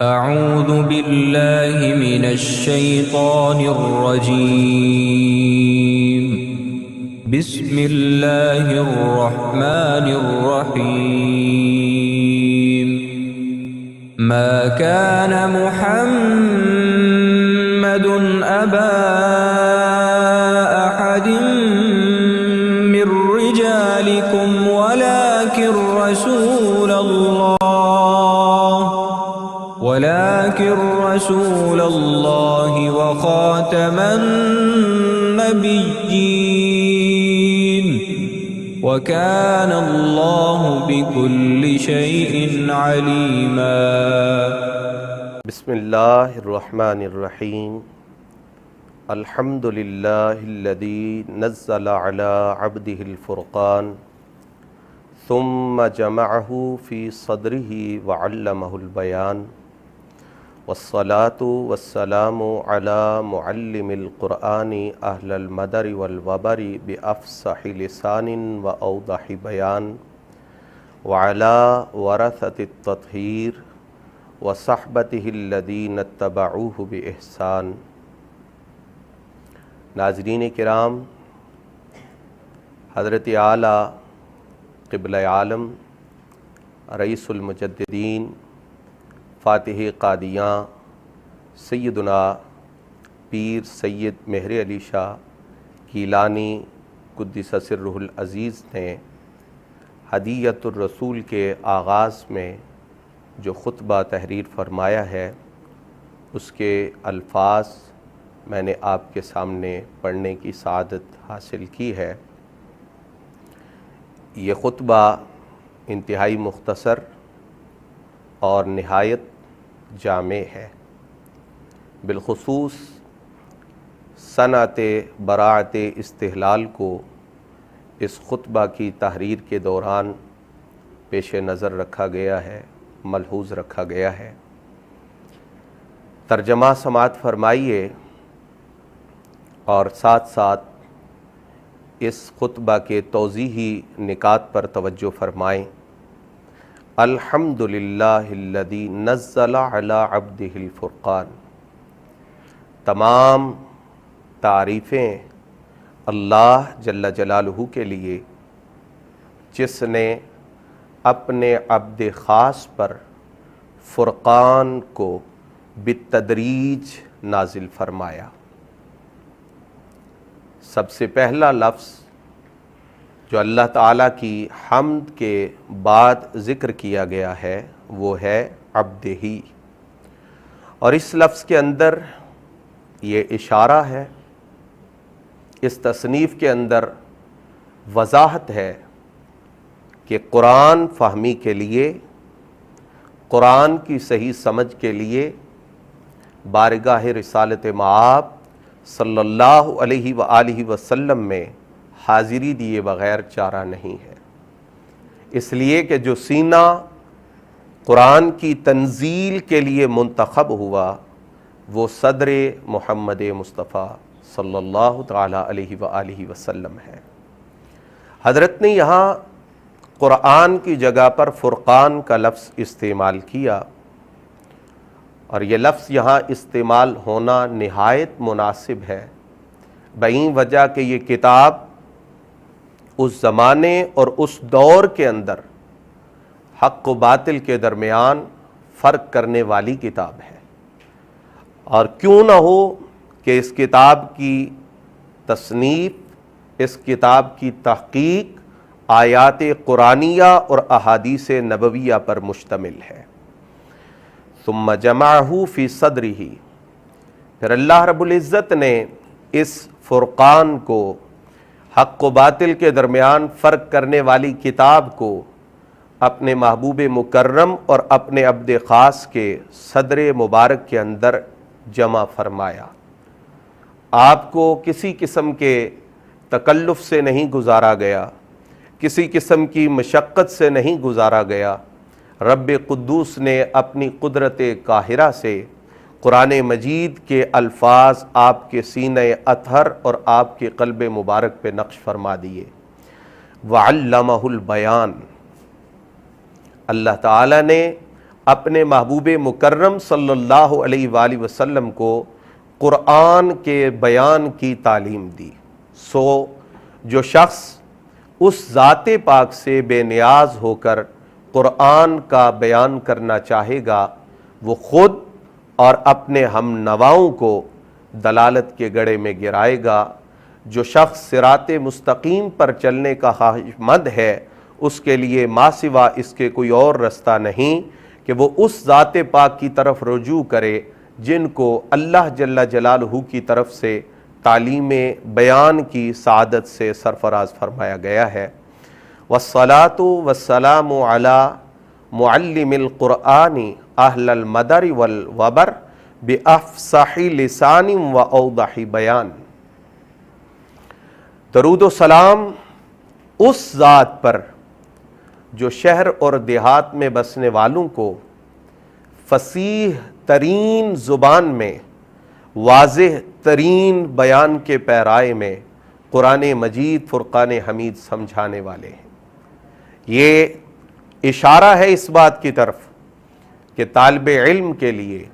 أعوذ بالله من الشيطان الرجيم. بسم الله الرحمن الرحيم. ما كان محمد أبا أحد من رجالكم ولكن رسول الله وخاتم النبيين وكان الله بكل شيء عليما. بسم اللہ الرحمن الرحیم. الحمد للہ الذی نزل علی عبده الفرقان ثم جمعه فی صدره وعلمه البیان والصلاة والسلام علی معلم القرآن اہل المدر والوبر بافصح لسان واوضح بیان وعلی ورثة التطہیر وصحبته الذین اتبعوه بإحسان. ناظرین کرام، حضرت اعلیٰ قبلہ عالم رئیس المجددین فاتح قادیاں سیدنا پیر سید مہر علی شاہ گیلانی قدس سرہ العزیز نے ہدیۃ الرسول کے آغاز میں جو خطبہ تحریر فرمایا ہے، اس کے الفاظ میں نے آپ کے سامنے پڑھنے کی سعادت حاصل کی ہے. یہ خطبہ انتہائی مختصر اور نہایت جامع ہے. بالخصوص صنعت براعت استحلال کو اس خطبہ کی تحریر کے دوران پیش نظر رکھا گیا ہے، ملحوظ رکھا گیا ہے. ترجمہ سماعت فرمائیے اور ساتھ ساتھ اس خطبہ کے توضیحی نکات پر توجہ فرمائیں. الحمدللہ الذی نزل علی عبدہ الفرقان. تمام تعریفیں اللہ جل جلالہ کے لیے جس نے اپنے عبد خاص پر فرقان کو بالتدریج نازل فرمایا. سب سے پہلا لفظ جو اللہ تعالیٰ کی حمد کے بعد ذکر کیا گیا ہے وہ ہے عبدہ، اور اس لفظ کے اندر یہ اشارہ ہے، اس تصنیف کے اندر وضاحت ہے کہ قرآن فہمی کے لیے، قرآن کی صحیح سمجھ کے لیے بارگاہ رسالت مآب صلی اللہ علیہ وآلہ وسلم میں حاضری دیے بغیر چارہ نہیں ہے. اس لیے کہ جو سینہ قرآن کی تنزیل کے لیے منتخب ہوا وہ صدر محمد مصطفیٰ صلی اللہ تعالیٰ علیہ وآلہ وسلم ہے. حضرت نے یہاں قرآن کی جگہ پر فرقان کا لفظ استعمال کیا، اور یہ لفظ یہاں استعمال ہونا نہایت مناسب ہے، بہیں وجہ کہ یہ کتاب اس زمانے اور اس دور کے اندر حق و باطل کے درمیان فرق کرنے والی کتاب ہے. اور کیوں نہ ہو کہ اس کتاب کی تصنیف، اس کتاب کی تحقیق آیات قرآنیہ اور احادیث نبویہ پر مشتمل ہے. ثم جمعہ فی صدرہ، پھر اللہ رب العزت نے اس فرقان کو، حق و باطل کے درمیان فرق کرنے والی کتاب کو، اپنے محبوب مکرم اور اپنے عبد خاص کے صدر مبارک کے اندر جمع فرمایا. آپ کو کسی قسم کے تکلف سے نہیں گزارا گیا، کسی قسم کی مشقت سے نہیں گزارا گیا. رب قدوس نے اپنی قدرت قاہرہ سے قرآن مجید کے الفاظ آپ کے سینہ اطہر اور آپ کے قلب مبارک پہ نقش فرما دیے. وعلمہ البیان، اللہ تعالیٰ نے اپنے محبوب مکرم صلی اللہ علیہ وآلہ وسلم کو قرآن کے بیان کی تعلیم دی۔ سو جو شخص اس ذات پاک سے بے نیاز ہو کر قرآن کا بیان کرنا چاہے گا، وہ خود اور اپنے ہم نواؤں کو دلالت کے گڑھے میں گرائے گا۔ جو شخص صراط مستقیم پر چلنے کا خواہش مند ہے، اس کے لیے ما سوا اس کے کوئی اور رستہ نہیں کہ وہ اس ذات پاک کی طرف رجوع کرے جن کو اللہ جل جلالہ کی طرف سے تعلیم بیان کی سعادت سے سرفراز فرمایا گیا ہے۔ والصلاۃ والسلام علی معلم القرآن اہل المدر والوبر بافصح لسان و اوضح بیان۔ درود و سلام اس ذات پر جو شہر اور دیہات میں بسنے والوں کو فصیح ترین زبان میں، واضح ترین بیان کے پیرائے میں قرآن مجید فرقان حمید سمجھانے والے ہیں۔ یہ اشارہ ہے اس بات کی طرف کہ طالب علم کے لیے،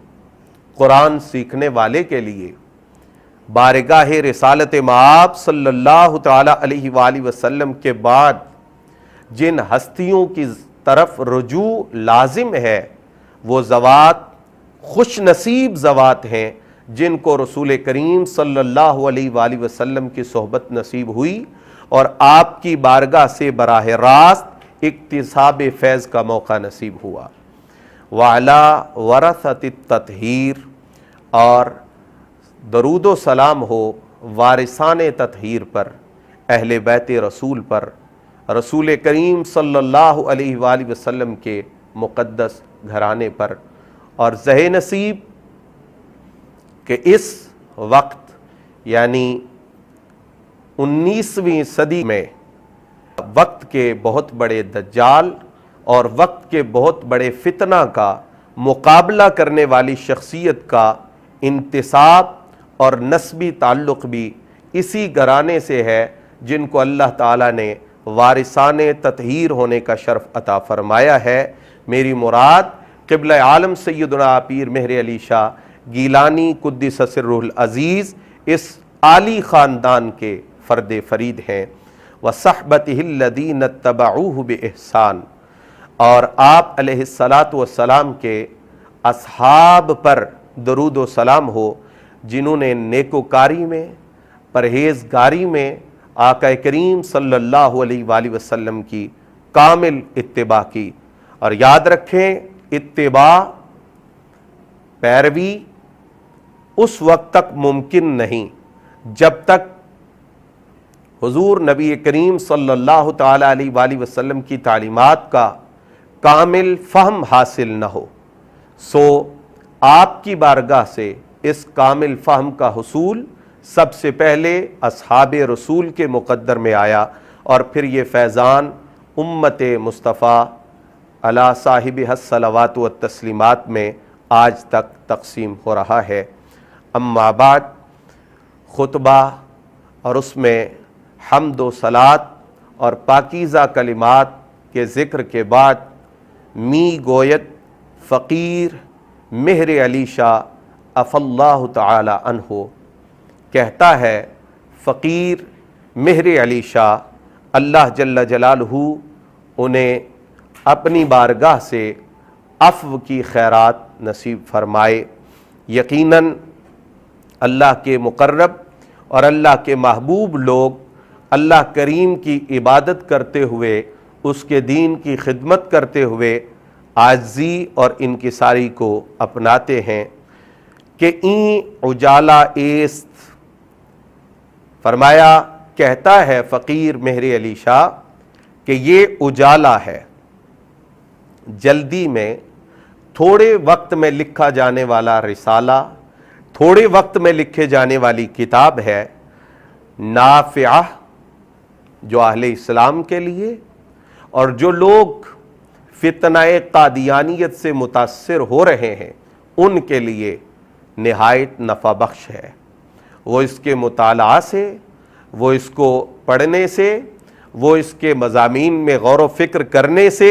قرآن سیکھنے والے کے لیے بارگاہ رسالت مآب صلی اللہ تعالی علیہ وآلہ وسلم کے بعد جن ہستیوں کی طرف رجوع لازم ہے، وہ ذوات خوش نصیب ذوات ہیں جن کو رسول کریم صلی اللہ علیہ وآلہ وسلم کی صحبت نصیب ہوئی اور آپ کی بارگاہ سے براہ راست اکتساب فیض کا موقع نصیب ہوا۔ وَعَلَى وَرَثَةِ التطہیر، اور درود و سلام ہو وارثان تطہیر پر، اہل بیت رسول پر، رسول کریم صلی اللہ علیہ وآلہ وسلم کے مقدس گھرانے پر، اور زہ نصیب کہ اس وقت یعنی 19ویں صدی میں وقت کے بہت بڑے دجال اور وقت کے بہت بڑے فتنہ کا مقابلہ کرنے والی شخصیت کا انتساب اور نسبی تعلق بھی اسی گھرانے سے ہے جن کو اللہ تعالیٰ نے وارثان تطہیر ہونے کا شرف عطا فرمایا ہے۔ میری مراد قبلہ عالم سیدنا پیر مہر علی شاہ گیلانی قدس سرہ العزیز اس عالی خاندان کے فرد فرید ہیں۔ وصحبتہ الذین اتبعوہ بإحسان، اور آپ علیہ السلام کے اصحاب پر درود و سلام ہو جنہوں نے نیکوکاری میں، پرہیزگاری میں آقا کریم صلی اللہ علیہ وآلہ وسلم کی کامل اتباع کی۔ اور یاد رکھیں، اتباع، پیروی اس وقت تک ممکن نہیں جب تک حضور نبی کریم صلی اللہ تعالی علیہ وآلہ وسلم کی تعلیمات کا کامل فہم حاصل نہ ہو۔ سو آپ کی بارگاہ سے اس کامل فہم کا حصول سب سے پہلے اصحاب رسول کے مقدر میں آیا، اور پھر یہ فیضان امت مصطفیٰ علی صاحب الصلوات والتسلیمات میں آج تک تقسیم ہو رہا ہے۔ اما بعد، خطبہ اور اس میں حمد و صلات اور پاکیزہ کلمات کے ذکر کے بعد می گوید فقیر مہر علی شاہ عفا اللہ تعالی عنہ کہتا ہے، فقیر مہر علی شاہ اللہ جل جلالہ انہیں اپنی بارگاہ سے عفو کی خیرات نصیب فرمائے۔ یقیناً اللہ کے مقرب اور اللہ کے محبوب لوگ اللہ کریم کی عبادت کرتے ہوئے، اس کے دین کی خدمت کرتے ہوئے عاجزی اور انکساری کو اپناتے ہیں کہ این اجالا ایست۔ فرمایا، کہتا ہے فقیر مہر علی شاہ کہ یہ اجالا ہے، جلدی میں تھوڑے وقت میں لکھا جانے والا رسالہ، تھوڑے وقت میں لکھے جانے والی کتاب ہے، نافعہ جو اہل اسلام کے لیے اور جو لوگ فتنہ قادیانیت سے متاثر ہو رہے ہیں ان کے لیے نہایت نفع بخش ہے۔ وہ اس کے مطالعہ سے، وہ اس کو پڑھنے سے، وہ اس کے مضامین میں غور و فکر کرنے سے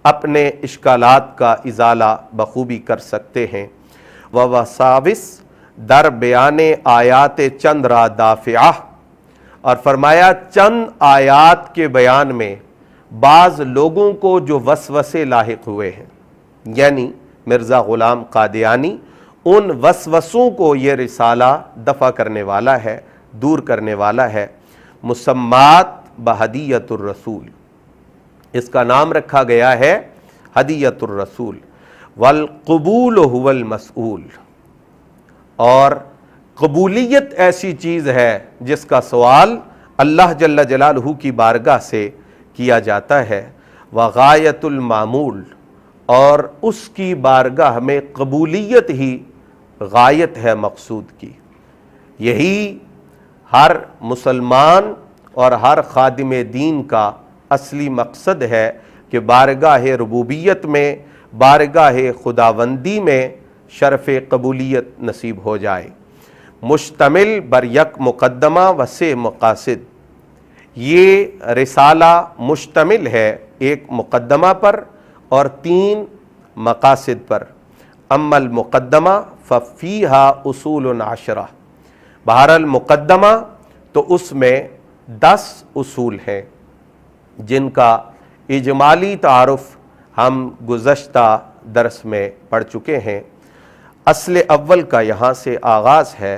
اپنے اشکالات کا ازالہ بخوبی کر سکتے ہیں۔ ووساوس در بیان آیات چند را دافعہ، اور فرمایا چند آیات کے بیان میں بعض لوگوں کو جو وسوسے لاحق ہوئے ہیں، یعنی مرزا غلام قادیانی، ان وسوسوں کو یہ رسالہ دفع کرنے والا ہے، دور کرنے والا ہے۔ مسمات بہدیت الرسول، اس کا نام رکھا گیا ہے ہدیت الرسول۔ والقبول هو المسئول، اور قبولیت ایسی چیز ہے جس کا سوال اللہ جل جلالہ کی بارگاہ سے کیا جاتا ہے۔ وغایت المعمول، اور اس کی بارگاہ میں قبولیت ہی غایت ہے مقصود کی۔ یہی ہر مسلمان اور ہر خادم دین کا اصلی مقصد ہے کہ بارگاہ ربوبیت میں، بارگاہ خداوندی میں شرف قبولیت نصیب ہو جائے۔ مشتمل بر یک مقدمہ و سے مقاصد، یہ رسالہ مشتمل ہے ایک مقدمہ پر اور 3 مقاصد پر۔ اما المقدمہ ففیہا اصول 10، بہرحال مقدمہ تو اس میں 10 اصول ہیں جن کا اجمالی تعارف ہم گزشتہ درس میں پڑھ چکے ہیں۔ اصل اول کا یہاں سے آغاز ہے۔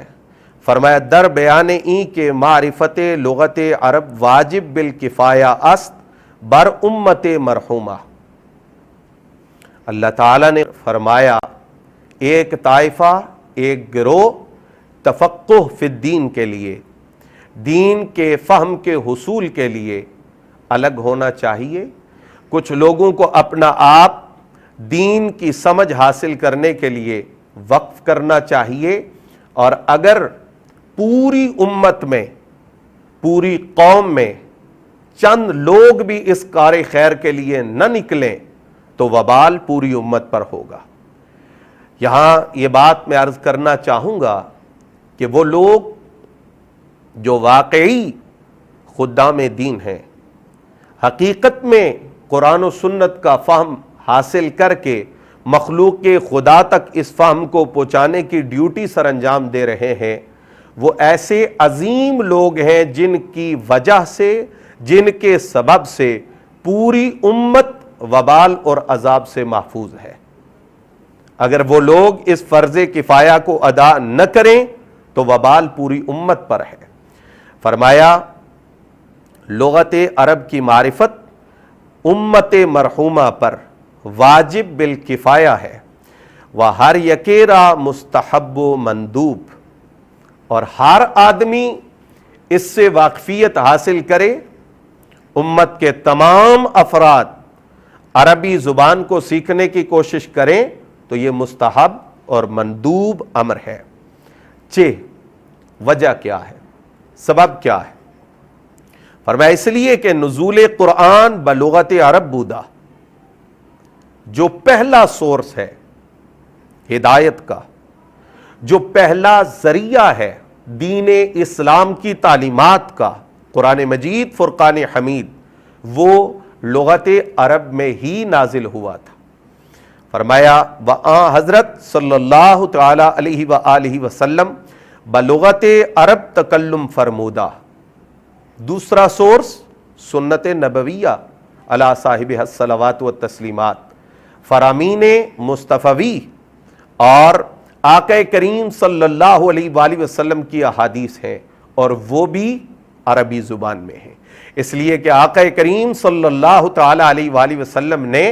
فرمایا در بیان این کہ معرفت لغت عرب واجب بالکفایہ است بر امت مرحومہ۔ اللہ تعالیٰ نے فرمایا ایک طائفہ، ایک گروہ تفقہ فی الدین کے لیے، دین کے فہم کے حصول کے لیے الگ ہونا چاہیے۔ کچھ لوگوں کو اپنا آپ دین کی سمجھ حاصل کرنے کے لیے وقف کرنا چاہیے، اور اگر پوری امت میں، پوری قوم میں چند لوگ بھی اس کار خیر کے لیے نہ نکلیں تو وبال پوری امت پر ہوگا۔ یہاں یہ بات میں عرض کرنا چاہوں گا کہ وہ لوگ جو واقعی خدام دین ہیں، حقیقت میں قرآن و سنت کا فہم حاصل کر کے مخلوق خدا تک اس فہم کو پہنچانے کی ڈیوٹی سر انجام دے رہے ہیں، وہ ایسے عظیم لوگ ہیں جن کی وجہ سے، جن کے سبب سے پوری امت وبال اور عذاب سے محفوظ ہے۔ اگر وہ لوگ اس فرض کفایہ کو ادا نہ کریں تو وبال پوری امت پر ہے۔ فرمایا لغت عرب کی معرفت امت مرحومہ پر واجب بالکفایہ ہے، وہ ہر یکیرا مستحب و مندوب، اور ہر آدمی اس سے واقفیت حاصل کرے۔ امت کے تمام افراد عربی زبان کو سیکھنے کی کوشش کریں تو یہ مستحب اور مندوب امر ہے۔ وجہ کیا ہے، سبب کیا ہے؟ فرمایا اس لیے کہ نزول قرآن بلغت عرب بودا، جو پہلا سورس ہے ہدایت کا، جو پہلا ذریعہ ہے دین اسلام کی تعلیمات کا، قرآن مجید فرقان حمید، وہ لغت عرب میں ہی نازل ہوا تھا۔ فرمایا وآن حضرت صلی اللہ تعالی علیہ وآلہ وسلم بلغت عرب تکلم فرمودہ۔ دوسرا سورس سنت نبویہ علی صاحب الصلوات والتسلیمات، فرامین مصطفی اور آقا کریم صلی اللہ علیہ وآلہ وسلم کی احادیث ہیں، اور وہ بھی عربی زبان میں ہیں، اس لیے کہ آقا کریم صلی اللہ تعالی علیہ وآلہ وسلم نے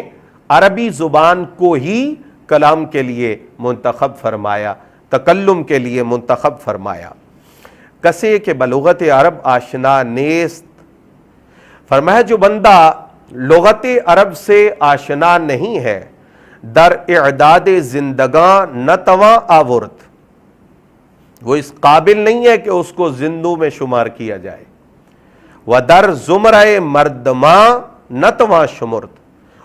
عربی زبان کو ہی کلام کے لیے منتخب فرمایا، تکلم کے لیے منتخب فرمایا۔ کسے کہ بلغت عرب آشنا نیست، فرمایا جو بندہ لغت عرب سے آشنا نہیں ہے، در اعداد زندگاں نتواں آورت، وہ اس قابل نہیں ہے کہ اس کو زندوں میں شمار کیا جائے۔ و در زمرہ مردماں نتواں شمرت،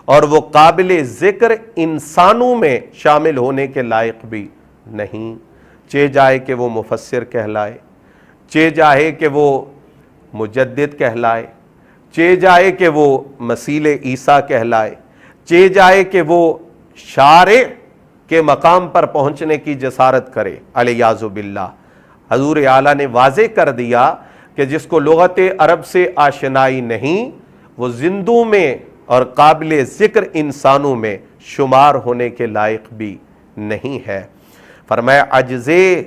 اور وہ قابل ذکر انسانوں میں شامل ہونے کے لائق بھی نہیں، چہ جائے کہ وہ مفسر کہلائے، چہ جائے کہ وہ مجدد کہلائے، چہ جائے کہ وہ مسیل عیسیٰ کہلائے، چہ جائے کہ وہ شارع کے مقام پر پہنچنے کی جسارت کرے، الیاذ باللہ۔ حضور اعلیٰ نے واضح کر دیا کہ جس کو لغت عرب سے آشنائی نہیں وہ زندوں میں اور قابل ذکر انسانوں میں شمار ہونے کے لائق بھی نہیں ہے۔ فرمایا عجزے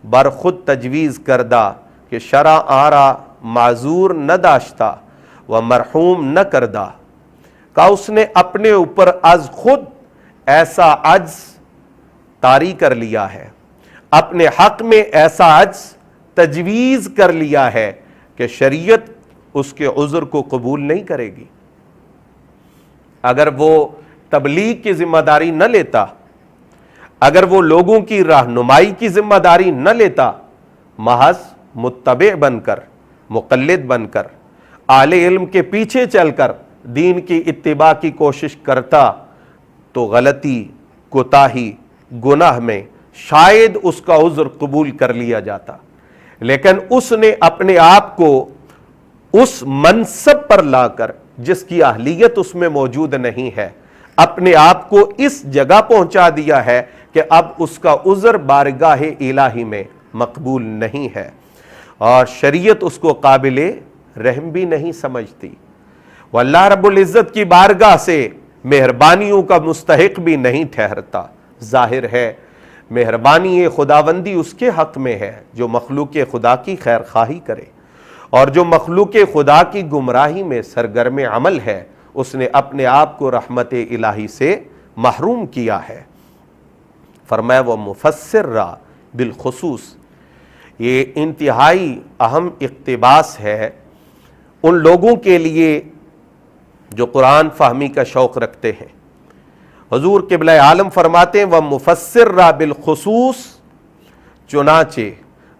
بر خود تجویز کردہ کہ شرع آرا معذور نہ داشتا و مرحوم نہ کردہ، کہ اس نے اپنے اوپر از خود ایسا عجز طاری کر لیا ہے، اپنے حق میں ایسا عجز تجویز کر لیا ہے کہ شریعت اس کے عذر کو قبول نہیں کرے گی۔ اگر وہ تبلیغ کی ذمہ داری نہ لیتا، اگر وہ لوگوں کی رہنمائی کی ذمہ داری نہ لیتا، محض متبع بن کر، مقلد بن کر، اہل علم کے پیچھے چل کر دین کی اتباع کی کوشش کرتا تو غلطی، کوتاہی، گناہ میں شاید اس کا عذر قبول کر لیا جاتا، لیکن اس نے اپنے آپ کو اس منصب پر لا کر جس کی اہلیت اس میں موجود نہیں ہے، اپنے آپ کو اس جگہ پہنچا دیا ہے کہ اب اس کا عذر بارگاہ الہی میں مقبول نہیں ہے، اور شریعت اس کو قابل رحم بھی نہیں سمجھتی، واللہ رب العزت کی بارگاہ سے مہربانیوں کا مستحق بھی نہیں ٹھہرتا۔ ظاہر ہے مہربانی خداوندی اس کے حق میں ہے جو مخلوق خدا کی خیر خواہی کرے، اور جو مخلوق خدا کی گمراہی میں سرگرم عمل ہے اس نے اپنے آپ کو رحمت الہی سے محروم کیا ہے۔ فرمایا وہ مفسر را بالخصوص، یہ انتہائی اہم اقتباس ہے ان لوگوں کے لیے جو قرآن فہمی کا شوق رکھتے ہیں۔ حضور قبلہ عالم فرماتے ہیں وہ مفسر را بالخصوص، چنانچہ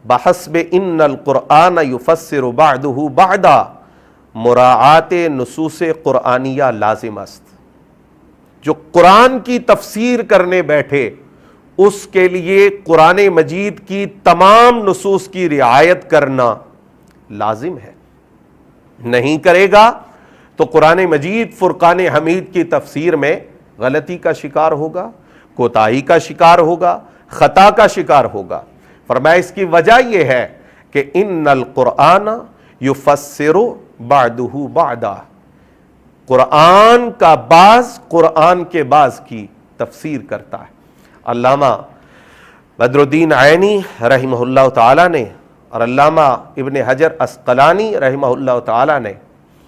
بحسب ان القرآن یفسر بعدہ بعدا، مراعات نصوص قرآنیہ لازم است۔ جو قرآن کی تفسیر کرنے بیٹھے اس کے لیے قرآن مجید کی تمام نصوص کی رعایت کرنا لازم ہے، نہیں کرے گا تو قرآن مجید فرقان حمید کی تفسیر میں غلطی کا شکار ہوگا، کوتاہی کا شکار ہوگا، خطا کا شکار ہوگا۔ فرمایا اس کی وجہ یہ ہے کہ ان القرآن یفسر بعدہ بعدا، قرآن کا بعض قرآن کے بعض کی تفسیر کرتا ہے۔ علامہ بدر الدین عینی رحمہ اللہ تعالیٰ نے اور علامہ ابن حجر عسقلانی رحمہ اللہ تعالیٰ نے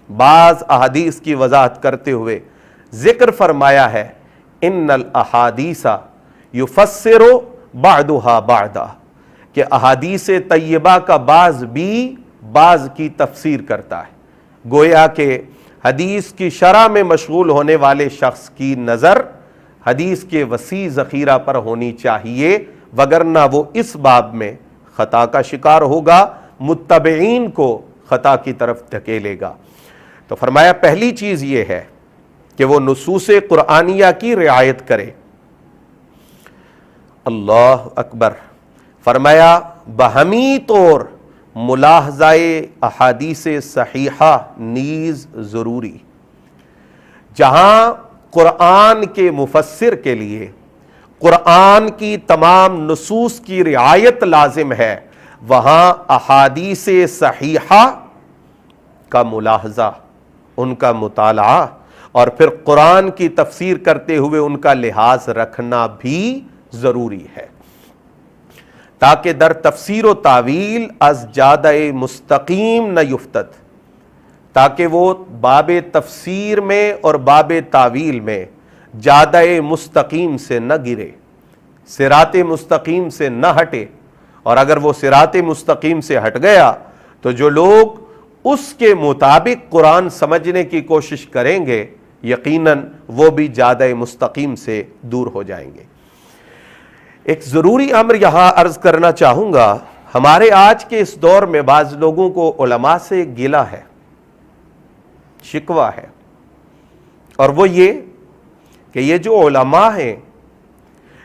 بعض احادیث کی وضاحت کرتے ہوئے ذکر فرمایا ہے ان الاحادیث یفسر بعضها بعضا، کہ احادیث طیبہ کا بعض بھی بعض کی تفسیر کرتا ہے۔ گویا کہ حدیث کی شرح میں مشغول ہونے والے شخص کی نظر حدیث کے وسیع ذخیرہ پر ہونی چاہیے، وگرنہ وہ اس باب میں خطا کا شکار ہوگا، متبعین کو خطا کی طرف دھکیلے گا۔ تو فرمایا پہلی چیز یہ ہے کہ وہ نصوص قرآنیہ کی رعایت کرے۔ اللہ اکبر۔ فرمایا بہمی طور ملاحظہ احادیث صحیحہ نیز ضروری، جہاں قرآن کے مفسر کے لیے قرآن کی تمام نصوص کی رعایت لازم ہے، وہاں احادیث صحیحہ کا ملاحظہ، ان کا مطالعہ اور پھر قرآن کی تفسیر کرتے ہوئے ان کا لحاظ رکھنا بھی ضروری ہے، تاکہ در تفسیر و تعویل از جادہ مستقیم نہ یفتد، تاکہ وہ باب تفسیر میں اور باب تعویل میں جادہ مستقیم سے نہ گرے، صراط مستقیم سے نہ ہٹے، اور اگر وہ صراط مستقیم سے ہٹ گیا تو جو لوگ اس کے مطابق قرآن سمجھنے کی کوشش کریں گے یقیناً وہ بھی جادہ مستقیم سے دور ہو جائیں گے۔ ایک ضروری امر یہاں عرض کرنا چاہوں گا، ہمارے آج کے اس دور میں بعض لوگوں کو علماء سے گلہ ہے، شکوہ ہے، اور وہ یہ کہ یہ جو علماء ہیں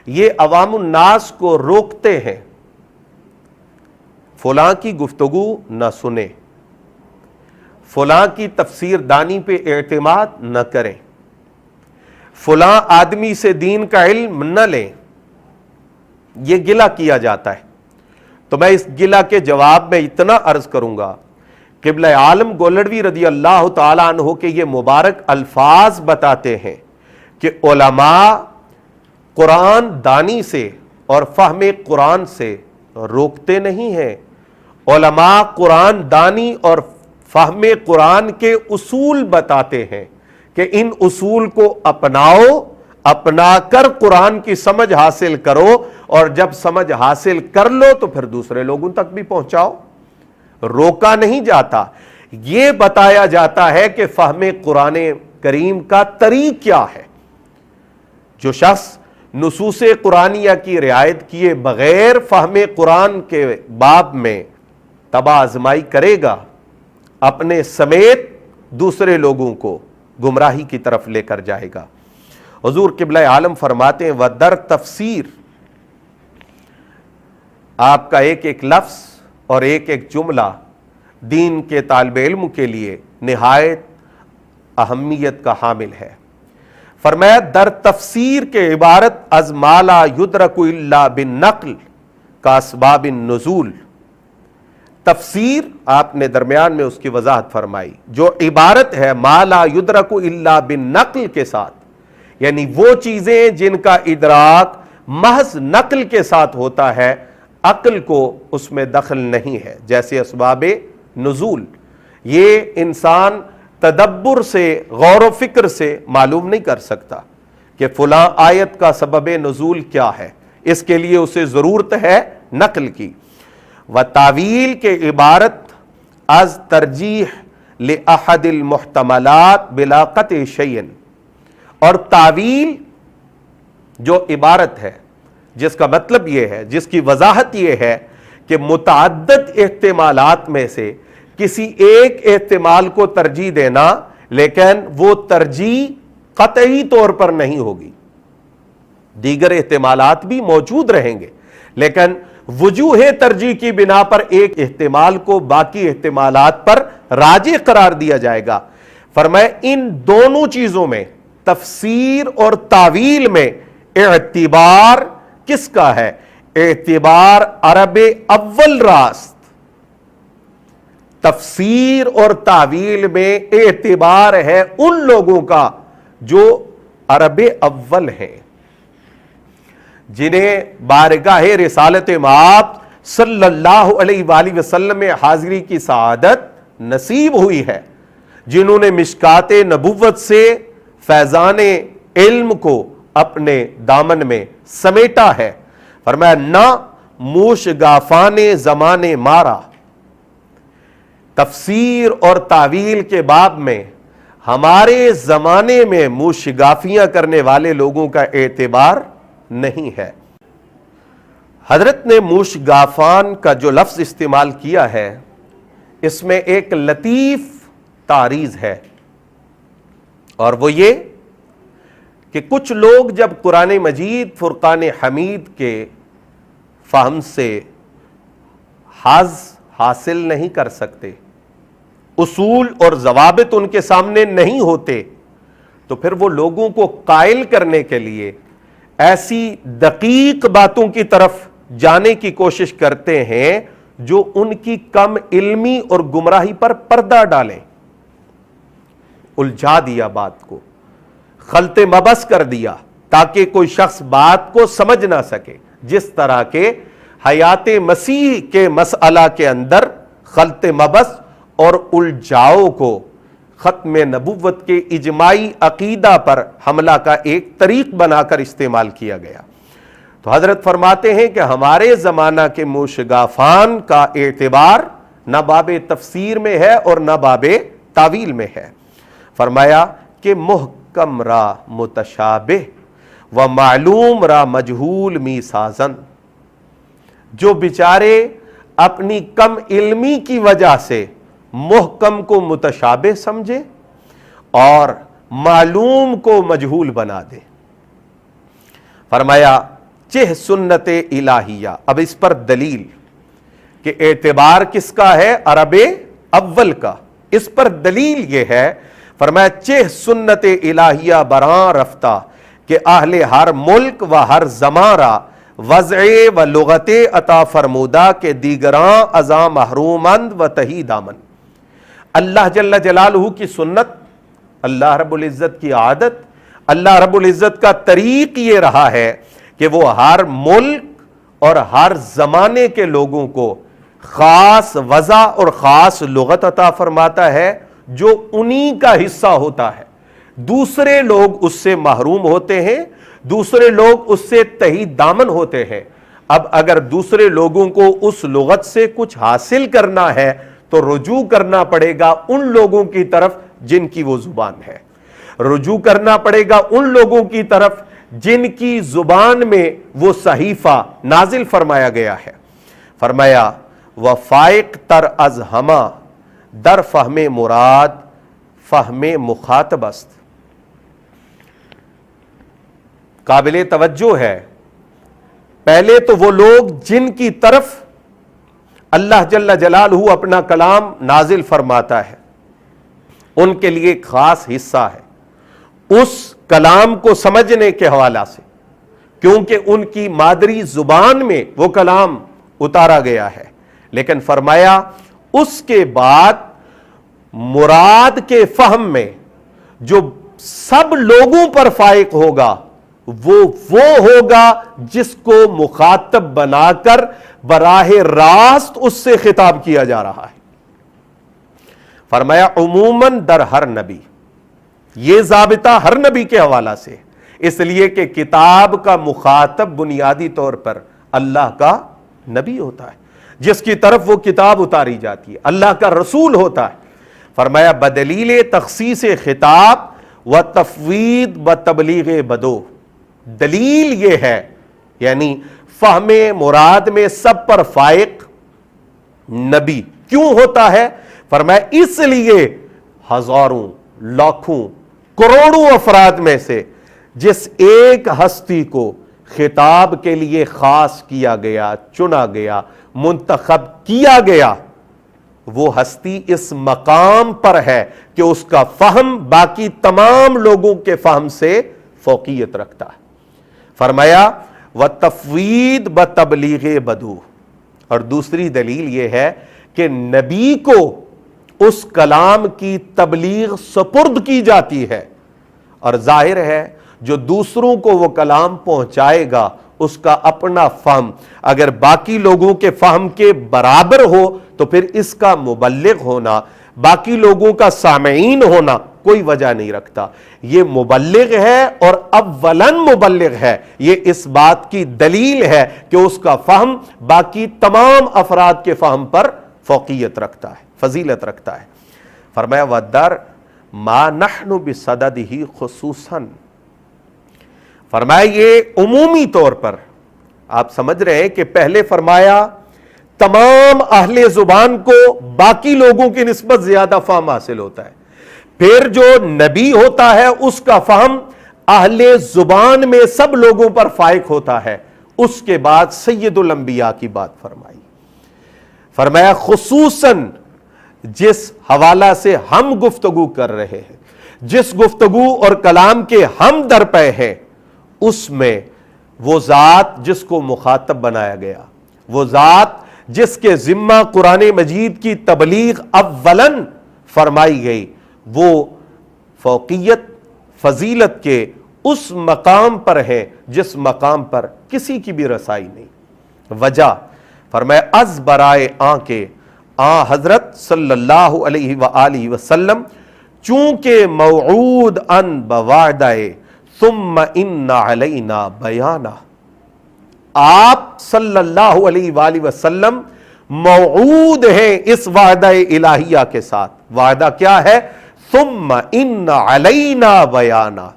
یہ عوام الناس کو روکتے ہیں فلاں کی گفتگو نہ سنیں، فلاں کی تفسیر دانی پہ اعتماد نہ کریں، فلاں آدمی سے دین کا علم نہ لیں، یہ گلہ کیا جاتا ہے۔ تو میں اس گلہ کے جواب میں اتنا عرض کروں گا، قبلہ عالم گولڑوی رضی اللہ تعالیٰ عنہ کے یہ مبارک الفاظ بتاتے ہیں کہ علماء قرآن دانی سے اور فہم قرآن سے روکتے نہیں ہیں، علماء قرآن دانی اور فہم قرآن کے اصول بتاتے ہیں کہ ان اصول کو اپناؤ، اپنا کر قرآن کی سمجھ حاصل کرو، اور جب سمجھ حاصل کر لو تو پھر دوسرے لوگوں تک بھی پہنچاؤ۔ روکا نہیں جاتا، یہ بتایا جاتا ہے کہ فہم قرآن کریم کا طریق کیا ہے۔ جو شخص نصوص قرآنیہ کی رعایت کیے بغیر فہم قرآن کے باب میں تباہ آزمائی کرے گا، اپنے سمیت دوسرے لوگوں کو گمراہی کی طرف لے کر جائے گا۔ حضور قبلہ عالم فرماتے ہیں وَدَر تفسیر، آپ کا ایک ایک لفظ اور ایک ایک جملہ دین کے طالب علم کے لیے نہایت اہمیت کا حامل ہے۔ فرمایا در تفسیر کے عبارت از ما لا یدرک الا بالنقل کا اسباب النزول، تفسیر آپ نے درمیان میں اس کی وضاحت فرمائی، جو عبارت ہے ما لا یدرک الا بالنقل کے ساتھ، یعنی وہ چیزیں جن کا ادراک محض نقل کے ساتھ ہوتا ہے، عقل کو اس میں دخل نہیں ہے، جیسے اسباب نزول، یہ انسان تدبر سے، غور و فکر سے معلوم نہیں کر سکتا کہ فلاں آیت کا سبب نزول کیا ہے، اس کے لیے اسے ضرورت ہے نقل کی۔ و تعویل کے عبارت از ترجیح لأحد المحتملات بلا قطع شیء، اور تعویل جو عبارت ہے جس کا مطلب یہ ہے، جس کی وضاحت یہ ہے کہ متعدد احتمالات میں سے کسی ایک احتمال کو ترجیح دینا، لیکن وہ ترجیح قطعی طور پر نہیں ہوگی، دیگر احتمالات بھی موجود رہیں گے، لیکن وجوہ ترجیح کی بنا پر ایک احتمال کو باقی احتمالات پر راجح قرار دیا جائے گا۔ فرمایا ان دونوں چیزوں میں، تفسیر اور تعویل میں، اعتبار کس کا ہے؟ اعتبار عرب اول راست۔ تفسیر اور تعویل میں اعتبار ہے ان لوگوں کا جو عرب اول ہیں، جنہیں بارگاہ رسالت مآب صلی اللہ علیہ وآلہ وسلم میں حاضری کی سعادت نصیب ہوئی ہے، جنہوں نے مشکات نبوت سے فیضان علم کو اپنے دامن میں سمیٹا ہے۔ فرمایا نہ موش گافان زمانے مارا، تفسیر اور تعویل کے باب میں ہمارے زمانے میں موشگافیاں کرنے والے لوگوں کا اعتبار نہیں ہے۔ حضرت نے موشگافان کا جو لفظ استعمال کیا ہے، اس میں ایک لطیف تعریض ہے، اور وہ یہ کہ کچھ لوگ جب قرآن مجید فرقان حمید کے فہم سے حظ حاصل نہیں کر سکتے، اصول اور ضوابط ان کے سامنے نہیں ہوتے، تو پھر وہ لوگوں کو قائل کرنے کے لیے ایسی دقیق باتوں کی طرف جانے کی کوشش کرتے ہیں جو ان کی کم علمی اور گمراہی پر پردہ ڈالیں۔ الجھا دیا بات کو، خلط مبس کر دیا تاکہ کوئی شخص بات کو سمجھ نہ سکے، جس طرح کے حیات مسیح کے مسئلہ کے اندر خلط مبس اور الجھاؤ کو ختم نبوت کے اجماعی عقیدہ پر حملہ کا ایک طریق بنا کر استعمال کیا گیا۔ تو حضرت فرماتے ہیں کہ ہمارے زمانہ کے موشگافان کا اعتبار نہ باب تفسیر میں ہے اور نہ باب تعویل میں ہے۔ فرمایا کہ محکم را متشابہ و معلوم را مجہول می سازن، جو بیچارے اپنی کم علمی کی وجہ سے محکم کو متشابہ سمجھے اور معلوم کو مجہول بنا دے۔ فرمایا چہ سنت الہیہ، اب اس پر دلیل کہ اعتبار کس کا ہے؟ عرب اول کا۔ اس پر دلیل یہ ہے فرمایا چہ سنت الہیہ براں رفتہ کہ اہل ہر ملک و ہر زماں را وضع و لغت عطا فرمودہ کے دیگراں ازاں محرومند و تہی دامن. اللہ جل جلالہ کی سنت، اللہ رب العزت کی عادت، اللہ رب العزت کا طریق یہ رہا ہے کہ وہ ہر ملک اور ہر زمانے کے لوگوں کو خاص وضع اور خاص لغت عطا فرماتا ہے جو انہی کا حصہ ہوتا ہے. دوسرے لوگ اس سے محروم ہوتے ہیں، دوسرے لوگ اس سے تہی دامن ہوتے ہیں. اب اگر دوسرے لوگوں کو اس لغت سے کچھ حاصل کرنا ہے تو رجوع کرنا پڑے گا ان لوگوں کی طرف جن کی وہ زبان ہے، رجوع کرنا پڑے گا ان لوگوں کی طرف جن کی زبان میں وہ صحیفہ نازل فرمایا گیا ہے. فرمایا وفائق تر از ہما در فہم مراد فہم مخاطب است. قابل توجہ ہے، پہلے تو وہ لوگ جن کی طرف اللہ جل جلالہ اپنا کلام نازل فرماتا ہے ان کے لیے ایک خاص حصہ ہے اس کلام کو سمجھنے کے حوالہ سے، کیونکہ ان کی مادری زبان میں وہ کلام اتارا گیا ہے. لیکن فرمایا اس کے بعد مراد کے فہم میں جو سب لوگوں پر فائق ہوگا وہ ہوگا جس کو مخاطب بنا کر براہ راست اس سے خطاب کیا جا رہا ہے. فرمایا عموماً در ہر نبی، یہ ضابطہ ہر نبی کے حوالہ سے، اس لیے کہ کتاب کا مخاطب بنیادی طور پر اللہ کا نبی ہوتا ہے جس کی طرف وہ کتاب اتاری جاتی ہے، اللہ کا رسول ہوتا ہے. فرمایا بدلیل تخصیص خطاب و تفویض و تبلیغ بدو. دلیل یہ ہے، یعنی فہم مراد میں سب پر فائق نبی کیوں ہوتا ہے؟ فرمایا اس لیے ہزاروں، لاکھوں، کروڑوں افراد میں سے جس ایک ہستی کو خطاب کے لیے خاص کیا گیا، چنا گیا، منتخب کیا گیا، وہ ہستی اس مقام پر ہے کہ اس کا فہم باقی تمام لوگوں کے فہم سے فوقیت رکھتا ہے. فرمایا وَتَفْوِيض بَتَبْلِيغِ بَدُو. اور دوسری دلیل یہ ہے کہ نبی کو اس کلام کی تبلیغ سپرد کی جاتی ہے، اور ظاہر ہے جو دوسروں کو وہ کلام پہنچائے گا اس کا اپنا فہم اگر باقی لوگوں کے فہم کے برابر ہو تو پھر اس کا مبلغ ہونا، باقی لوگوں کا سامعین ہونا کوئی وجہ نہیں رکھتا. یہ مبلغ ہے اور اولاً مبلغ ہے، یہ اس بات کی دلیل ہے کہ اس کا فہم باقی تمام افراد کے فہم پر فوقیت رکھتا ہے، فضیلت رکھتا ہے. فرمایا وَدَّرْ مَا نَحْنُ بِصَدَدِهِ خصوصاً. فرمایا یہ عمومی طور پر آپ سمجھ رہے ہیں کہ پہلے فرمایا تمام اہل زبان کو باقی لوگوں کی نسبت زیادہ فہم حاصل ہوتا ہے، پھر جو نبی ہوتا ہے اس کا فہم اہل زبان میں سب لوگوں پر فائق ہوتا ہے. اس کے بعد سید الانبیاء کی بات فرمائی. فرمایا خصوصاً جس حوالہ سے ہم گفتگو کر رہے ہیں، جس گفتگو اور کلام کے ہم در پہ ہیں، اس میں وہ ذات جس کو مخاطب بنایا گیا، وہ ذات جس کے ذمہ قرآن مجید کی تبلیغ اولاً فرمائی گئی، وہ فوقیت فضیلت کے اس مقام پر ہے جس مقام پر کسی کی بھی رسائی نہیں. وجہ فرمایا از برائے کے حضرت صلی اللہ علیہ وآلہ وسلم چونکہ موعود ان بوعدہ ثم ان علینا بیانہ. آپ صلی اللہ علیہ وآلہ وسلم موعود ہیں اس وعدہ الہیہ کے ساتھ. وعدہ کیا ہے؟ ثم ان علینا بیانہ،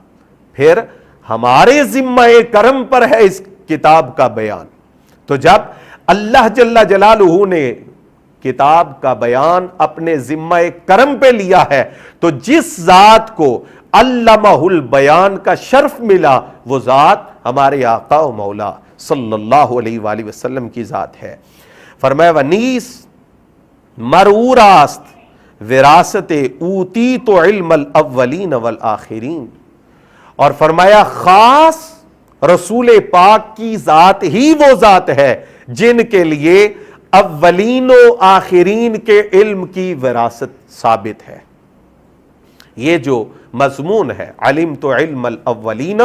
پھر ہمارے ذمہ کرم پر ہے اس کتاب کا بیان. تو جب اللہ جل جلالہ نے کتاب کا بیان اپنے ذمہ کرم پہ لیا ہے تو جس ذات کو علمہ البیان کا شرف ملا وہ ذات ہمارے آقا و مولا صلی اللہ علیہ وآلہ وسلم کی ذات ہے. فرمایا ونیس مرور است وراثت اوتیت علم الاولین والآخرین، اور فرمایا خاص رسول پاک کی ذات ہی وہ ذات ہے جن کے لیے اولین و آخرین کے علم کی وراثت ثابت ہے۔ یہ جو مضمون ہے علمت علم الاولین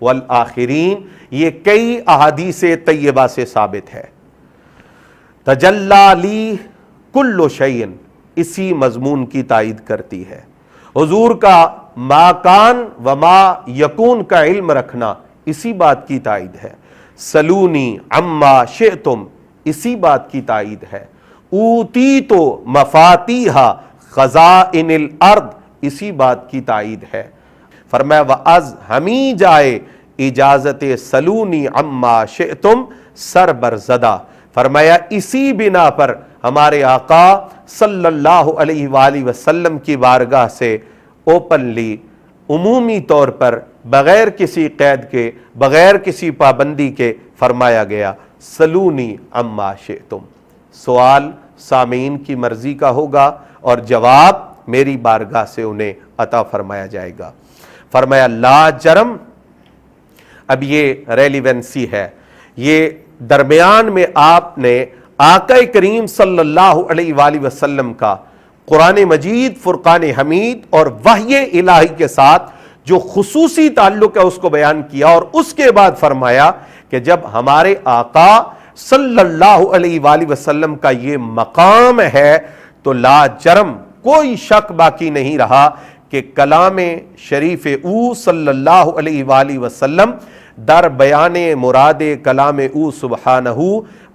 والآخرین، یہ کئی احادیث طیبہ سے ثابت ہے۔ تجلی لی کل شیء اسی مضمون کی تائید کرتی ہے۔ حضور کا ما کان و ما یکون کا علم رکھنا اسی بات کی تائید ہے۔ سلونی عما شئتم اسی بات کی تائید ہے۔ اوتیت مفاتیح خزائن الارض اسی بات کی تائید ہے۔ فرمایا وَأَز ہمیں جائے اجازت سلونی عما شئتم سر برزدہ، فرمایا اسی بنا پر ہمارے آقا صلی اللہ علیہ وآلہ وسلم کی بارگاہ سے اوپنلی عمومی طور پر بغیر کسی قید کے، بغیر کسی پابندی کے فرمایا گیا سلونی عما شئتم۔ سوال سامعین کی مرضی کا ہوگا اور جواب میری بارگاہ سے انہیں عطا فرمایا جائے گا۔ فرمایا لا جرم، اب یہ ریلیونسی ہے، یہ درمیان میں آپ نے آقا کریم صلی اللہ علیہ وآلہ وسلم کا قرآن مجید، فرقان حمید اور وحی الہی کے ساتھ جو خصوصی تعلق ہے اس کو بیان کیا، اور اس کے بعد فرمایا کہ جب ہمارے آقا صلی اللہ علیہ وآلہ وسلم کا یہ مقام ہے تو لا جرم، کوئی شک باقی نہیں رہا کہ کلام شریف او صلی اللہ علیہ وآلہ وسلم در بیان مراد کلام او سبحانہ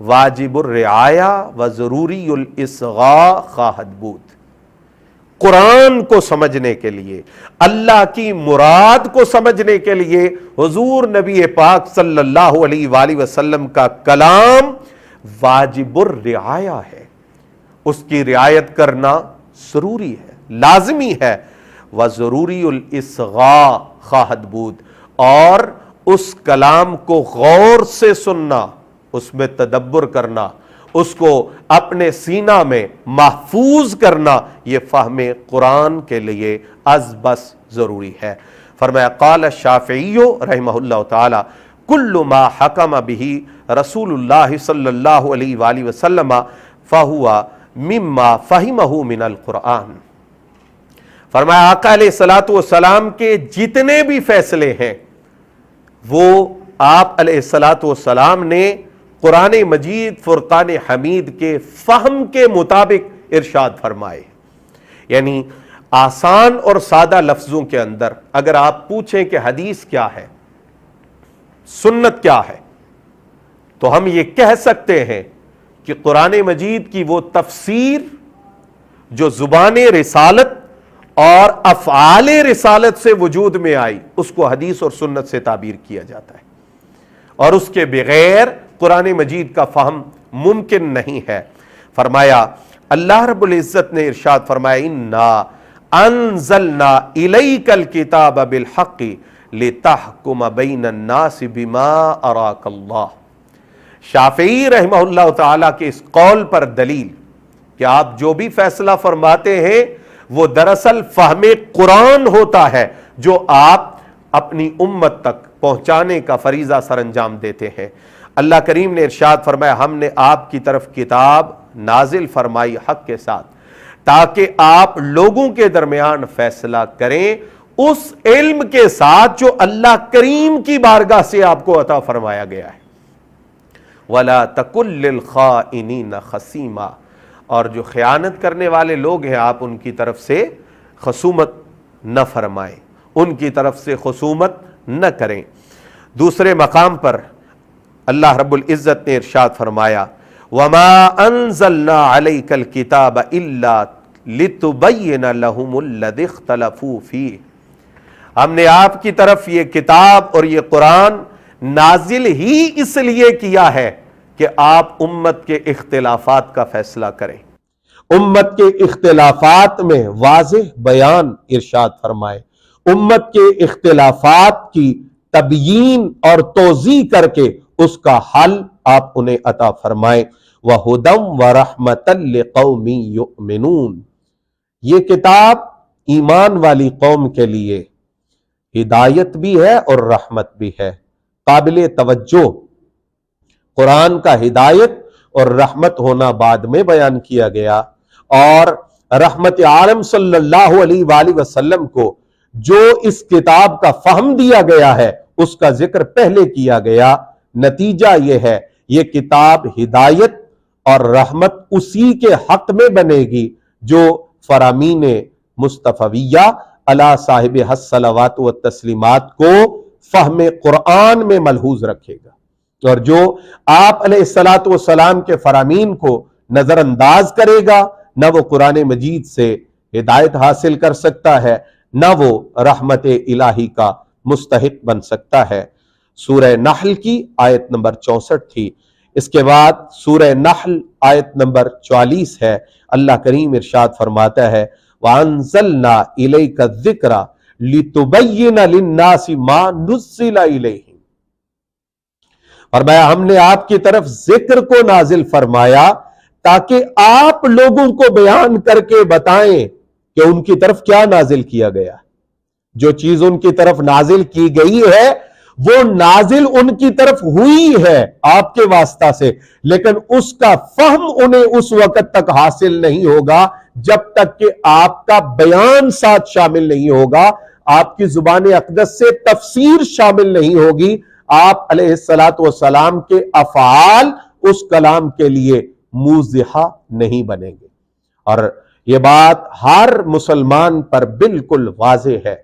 واجب الرعایہ و ضروری الاصغاء خواہد بود۔ قرآن کو سمجھنے کے لیے، اللہ کی مراد کو سمجھنے کے لیے حضور نبی پاک صلی اللہ علیہ وآلہ وسلم کا کلام واجب الرعایہ ہے، اس کی رعایت کرنا ضروری ہے، لازمی ہے۔ وَضَرُورِيُّ الْإِصْغَاءِ خواہد بود، اور اس کلام کو غور سے سننا، اس میں تدبر کرنا، اس کو اپنے سینہ میں محفوظ کرنا، یہ فہم قرآن کے لیے از بس ضروری ہے۔ فرمایا قال الشافعی رحمہ اللہ تعالی کل ما حکم به رسول اللہ صلی اللہ علیہ وآلہ وسلم فہو مما فہمہ من القرآن۔ فرمایا آقا علیہ الصلوۃ والسلام کے جتنے بھی فیصلے ہیں وہ آپ علیہ الصلوۃ والسلام نے قرآن مجید، فرقان حمید کے فہم کے مطابق ارشاد فرمائے۔ یعنی آسان اور سادہ لفظوں کے اندر اگر آپ پوچھیں کہ حدیث کیا ہے، سنت کیا ہے، تو ہم یہ کہہ سکتے ہیں کہ قرآن مجید کی وہ تفسیر جو زبان رسالت اور افعال رسالت سے وجود میں آئی، اس کو حدیث اور سنت سے تعبیر کیا جاتا ہے، اور اس کے بغیر قرآن مجید کا فہم ممکن نہیں ہے۔ فرمایا اللہ رب العزت نے ارشاد فرمایا انا انزلنا الیک الکتاب بالحق لتحکم بین الناس بما اراک اللہ۔ شافعی رحمہ اللہ تعالیٰ کے اس قول پر دلیل کہ آپ جو بھی فیصلہ فرماتے ہیں وہ دراصل فہم قرآن ہوتا ہے جو آپ اپنی امت تک پہنچانے کا فریضہ سر انجام دیتے ہیں۔ اللہ کریم نے ارشاد فرمایا ہم نے آپ کی طرف کتاب نازل فرمائی حق کے ساتھ تاکہ آپ لوگوں کے درمیان فیصلہ کریں اس علم کے ساتھ جو اللہ کریم کی بارگاہ سے آپ کو عطا فرمایا گیا ہے۔ وَلَا تَكُن لِّلْخَائِنِينَ خَصِيمًا، اور جو خیانت کرنے والے لوگ ہیں آپ ان کی طرف سے خصومت نہ فرمائیں، ان کی طرف سے خصومت نہ کریں۔ دوسرے مقام پر اللہ رب العزت نے ارشاد فرمایا وَمَا أَنزَلْنَا عَلَيْكَ الْكِتَابَ إِلَّا لِتُبَيِّنَ لَهُمُ الَّذِي اخْتَلَفُوا فِيهِ، ہم نے آپ کی طرف یہ کتاب اور یہ قرآن نازل ہی اس لیے کیا ہے کہ آپ امت کے اختلافات کا فیصلہ کریں، امت کے اختلافات میں واضح بیان ارشاد فرمائے، امت کے اختلافات کی تبیین اور توضیح کر کے اس کا حل آپ انہیں عطا فرمائیں۔ وَهُدًى وَرَحْمَةً لِقَوْمٍ يُؤْمِنُونَ، یہ کتاب ایمان والی قوم کے لیے ہدایت بھی ہے اور رحمت بھی ہے۔ قابل توجہ، قرآن کا ہدایت اور رحمت ہونا بعد میں بیان کیا گیا، اور رحمت عالم صلی اللہ علیہ وآلہ وسلم کو جو اس کتاب کا فہم دیا گیا ہے اس کا ذکر پہلے کیا گیا۔ نتیجہ یہ ہے، یہ کتاب ہدایت اور رحمت اسی کے حق میں بنے گی جو فرامین مصطفیہ علی صاحب الصلوات والتسلیمات کو فہم قرآن میں ملحوظ رکھے گا، اور جو آپ علیہ الصلوۃ والسلام کے فرامین کو نظر انداز کرے گا، نہ وہ قرآن مجید سے ہدایت حاصل کر سکتا ہے، نہ وہ رحمت الہی کا مستحق بن سکتا ہے۔ سورہ نحل کی آیت نمبر 64 تھی، اس کے بعد سورہ نحل آیت نمبر 44 ہے۔ اللہ کریم ارشاد فرماتا ہے وَأَنزَلْنَا إِلَيْكَ الذِّكْرَ لِتُبَيِّنَ لِلنَّاسِ مَا نُزِّلَ إِلَيْهِمْ، فرمایا ہم نے آپ کی طرف ذکر کو نازل فرمایا تاکہ آپ لوگوں کو بیان کر کے بتائیں کہ ان کی طرف کیا نازل کیا گیا۔ جو چیز ان کی طرف نازل کی گئی ہے وہ نازل ان کی طرف ہوئی ہے آپ کے واسطہ سے، لیکن اس کا فہم انہیں اس وقت تک حاصل نہیں ہوگا جب تک کہ آپ کا بیان ساتھ شامل نہیں ہوگا، آپ کی زبان اقدس سے تفسیر شامل نہیں ہوگی، آپ علیہ الصلوۃ والسلام کے افعال اس کلام کے لیے موضحہ نہیں بنیں گے۔ اور یہ بات ہر مسلمان پر بالکل واضح ہے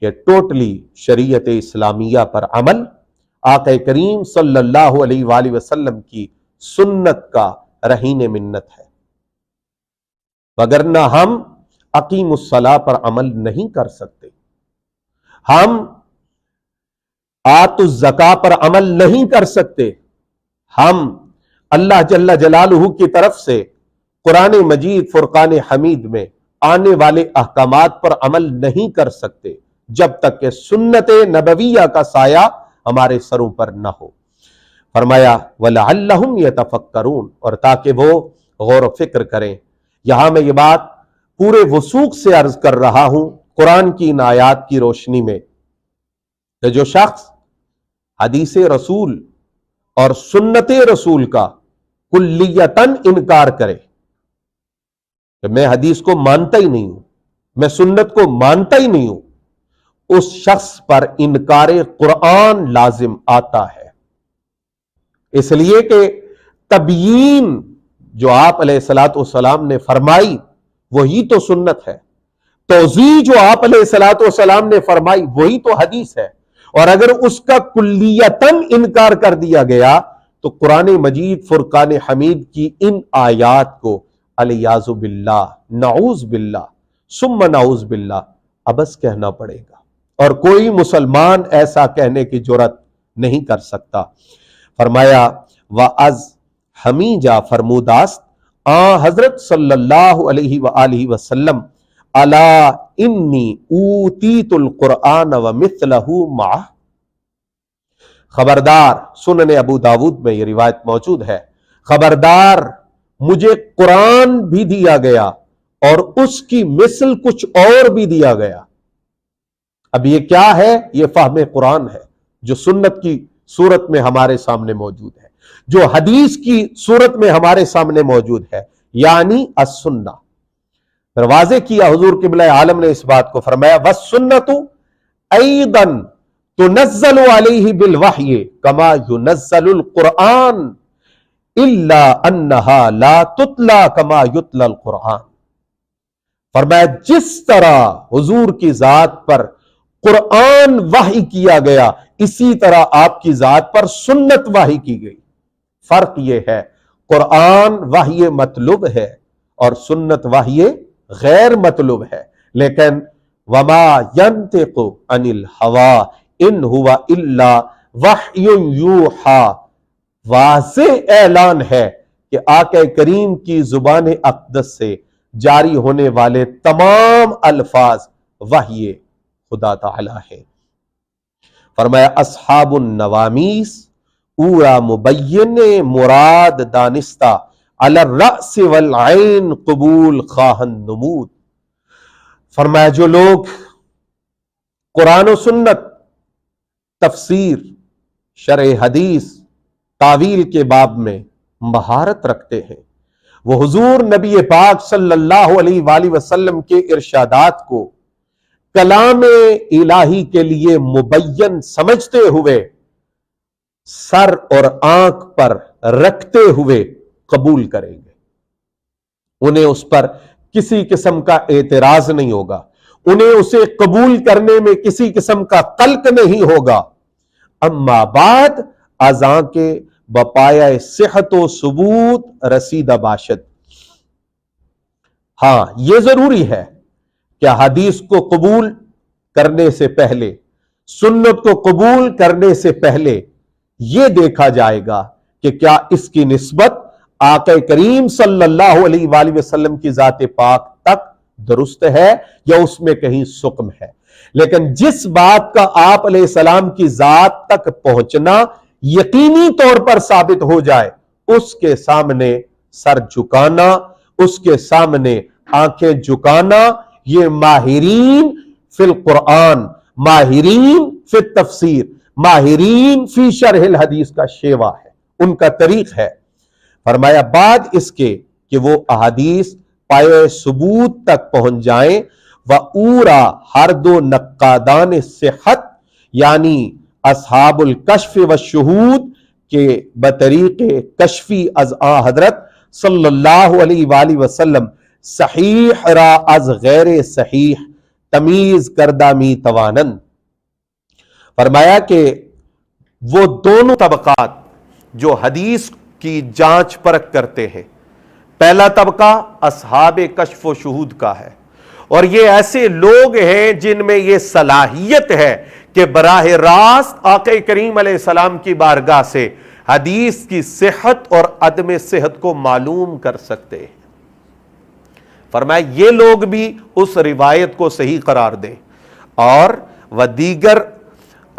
کہ ٹوٹلی شریعت اسلامیہ پر عمل آقا کریم صلی اللہ علیہ وآلہ وسلم کی سنت کا رہین منت ہے، وگرنہ ہم اقیم الصلاۃ پر عمل نہیں کر سکتے، ہم آت الزکاۃ پر عمل نہیں کر سکتے، ہم اللہ جل جلالہ کی طرف سے قرآن مجید فرقان حمید میں آنے والے احکامات پر عمل نہیں کر سکتے جب تک کہ سنت نبویہ کا سایہ ہمارے سروں پر نہ ہو۔ فرمایا وَلَعَلَّهُمْ يَتَفَكَّرُونَ، اور تاکہ وہ غور و فکر کریں۔ یہاں میں یہ بات پورے وثوق سے عرض کر رہا ہوں قرآن کی ان آیات کی روشنی میں کہ جو شخص حدیث رسول اور سنت رسول کا کلیتاً انکار کرے کہ میں حدیث کو مانتا ہی نہیں ہوں، میں سنت کو مانتا ہی نہیں ہوں، اس شخص پر انکار قرآن لازم آتا ہے۔ اس لیے کہ تبیین جو آپ علیہ الصلوۃ والسلام نے فرمائی وہی تو سنت ہے، توضیح جو آپ علیہ الصلوۃ والسلام نے فرمائی وہی تو حدیث ہے، اور اگر اس کا کلیتاً انکار کر دیا گیا تو قرآن مجید فرقان حمید کی ان آیات کو الیاذ باللہ، نعوذ باللہ ثم نعوذ باللہ ابس کہنا پڑے گا، اور کوئی مسلمان ایسا کہنے کی جرات نہیں کر سکتا۔ فرمایا وَأَز ہمیجہ فرموداست حضرت صلی اللہ علیہ وآلہ وسلم الا انی اوتیت القرآن ومثلہ معہ، خبردار، سنن ابو داود میں یہ روایت موجود ہے، خبردار مجھے قرآن بھی دیا گیا اور اس کی مثل کچھ اور بھی دیا گیا۔ اب یہ کیا ہے؟ یہ فہم قرآن ہے جو سنت کی صورت میں ہمارے سامنے موجود ہے، جو حدیث کی صورت میں ہمارے سامنے موجود ہے، یعنی السنہ۔ پھر واضح کیا حضور قبلہ عالم نے اس بات کو، فرمایا والسنۃ ایضا تنزل علیہ بالوحی کما ینزل القرآن الا انہا لا تتلا کما یتلا القرآن۔ فرمایا جس طرح حضور کی ذات پر قرآن وحی کیا گیا اسی طرح آپ کی ذات پر سنت وحی کی گئی۔ فرق یہ ہے قرآن وحی مطلوب ہے اور سنت وحی غیر مطلوب ہے، لیکن وما ينطق عن الهوى ان هو الا وحی یوحى، واضح اعلان ہے کہ آقا کریم کی زبان اقدس سے جاری ہونے والے تمام الفاظ وحی خدا تعالی ہے۔ فرمایا اصحاب النوامیس اورا مبین مراد دانستہ علی الرأس والعین قبول خواہن نمود، فرمایا جو لوگ قرآن و سنت، تفسیر، شرح حدیث، تعویل کے باب میں مہارت رکھتے ہیں، وہ حضور نبی پاک صلی اللہ علیہ وآلہ وسلم کے ارشادات کو کلام الہی کے لیے مبین سمجھتے ہوئے سر اور آنکھ پر رکھتے ہوئے قبول کریں گے، انہیں اس پر کسی قسم کا اعتراض نہیں ہوگا، انہیں اسے قبول کرنے میں کسی قسم کا قلق نہیں ہوگا۔ اما بعد ازاں کے بپایا صحت و ثبوت رسیدہ باشد۔ ہاں یہ ضروری ہے کہ حدیث کو قبول کرنے سے پہلے، سنت کو قبول کرنے سے پہلے یہ دیکھا جائے گا کہ کیا اس کی نسبت آقا کریم صلی اللہ علیہ وآلہ وسلم کی ذات پاک تک درست ہے یا اس میں کہیں سقم ہے۔ لیکن جس بات کا آپ علیہ السلام کی ذات تک پہنچنا یقینی طور پر ثابت ہو جائے، اس کے سامنے سر جھکانا، اس کے سامنے آنکھیں جھکانا، یہ ماہرین فی القرآن، ماہرین فی التفسیر، ماہرین فی شرح الحدیث کا شیوا ہے، ان کا طریق ہے۔ فرمایا بعد اس کے کہ وہ احادیث پائے ثبوت تک پہنچ جائیں، وَأُورَا ہر دو نقادان صحت یعنی اصحاب الکشف والشہود کے بطریق کشفی از حضرت صلی اللہ علیہ وآلہ وسلم صحیح را از غیر صحیح تمیز کردہ می توانن۔ فرمایا کہ وہ دونوں طبقات جو حدیث کی جانچ پرکھ کرتے ہیں، پہلا طبقہ اصحاب کشف و شہود کا ہے، اور یہ ایسے لوگ ہیں جن میں یہ صلاحیت ہے کہ براہ راست آقا کریم علیہ السلام کی بارگاہ سے حدیث کی صحت اور عدم صحت کو معلوم کر سکتے ہیں۔ فرمایا یہ لوگ بھی اس روایت کو صحیح قرار دیں، اور وہ دیگر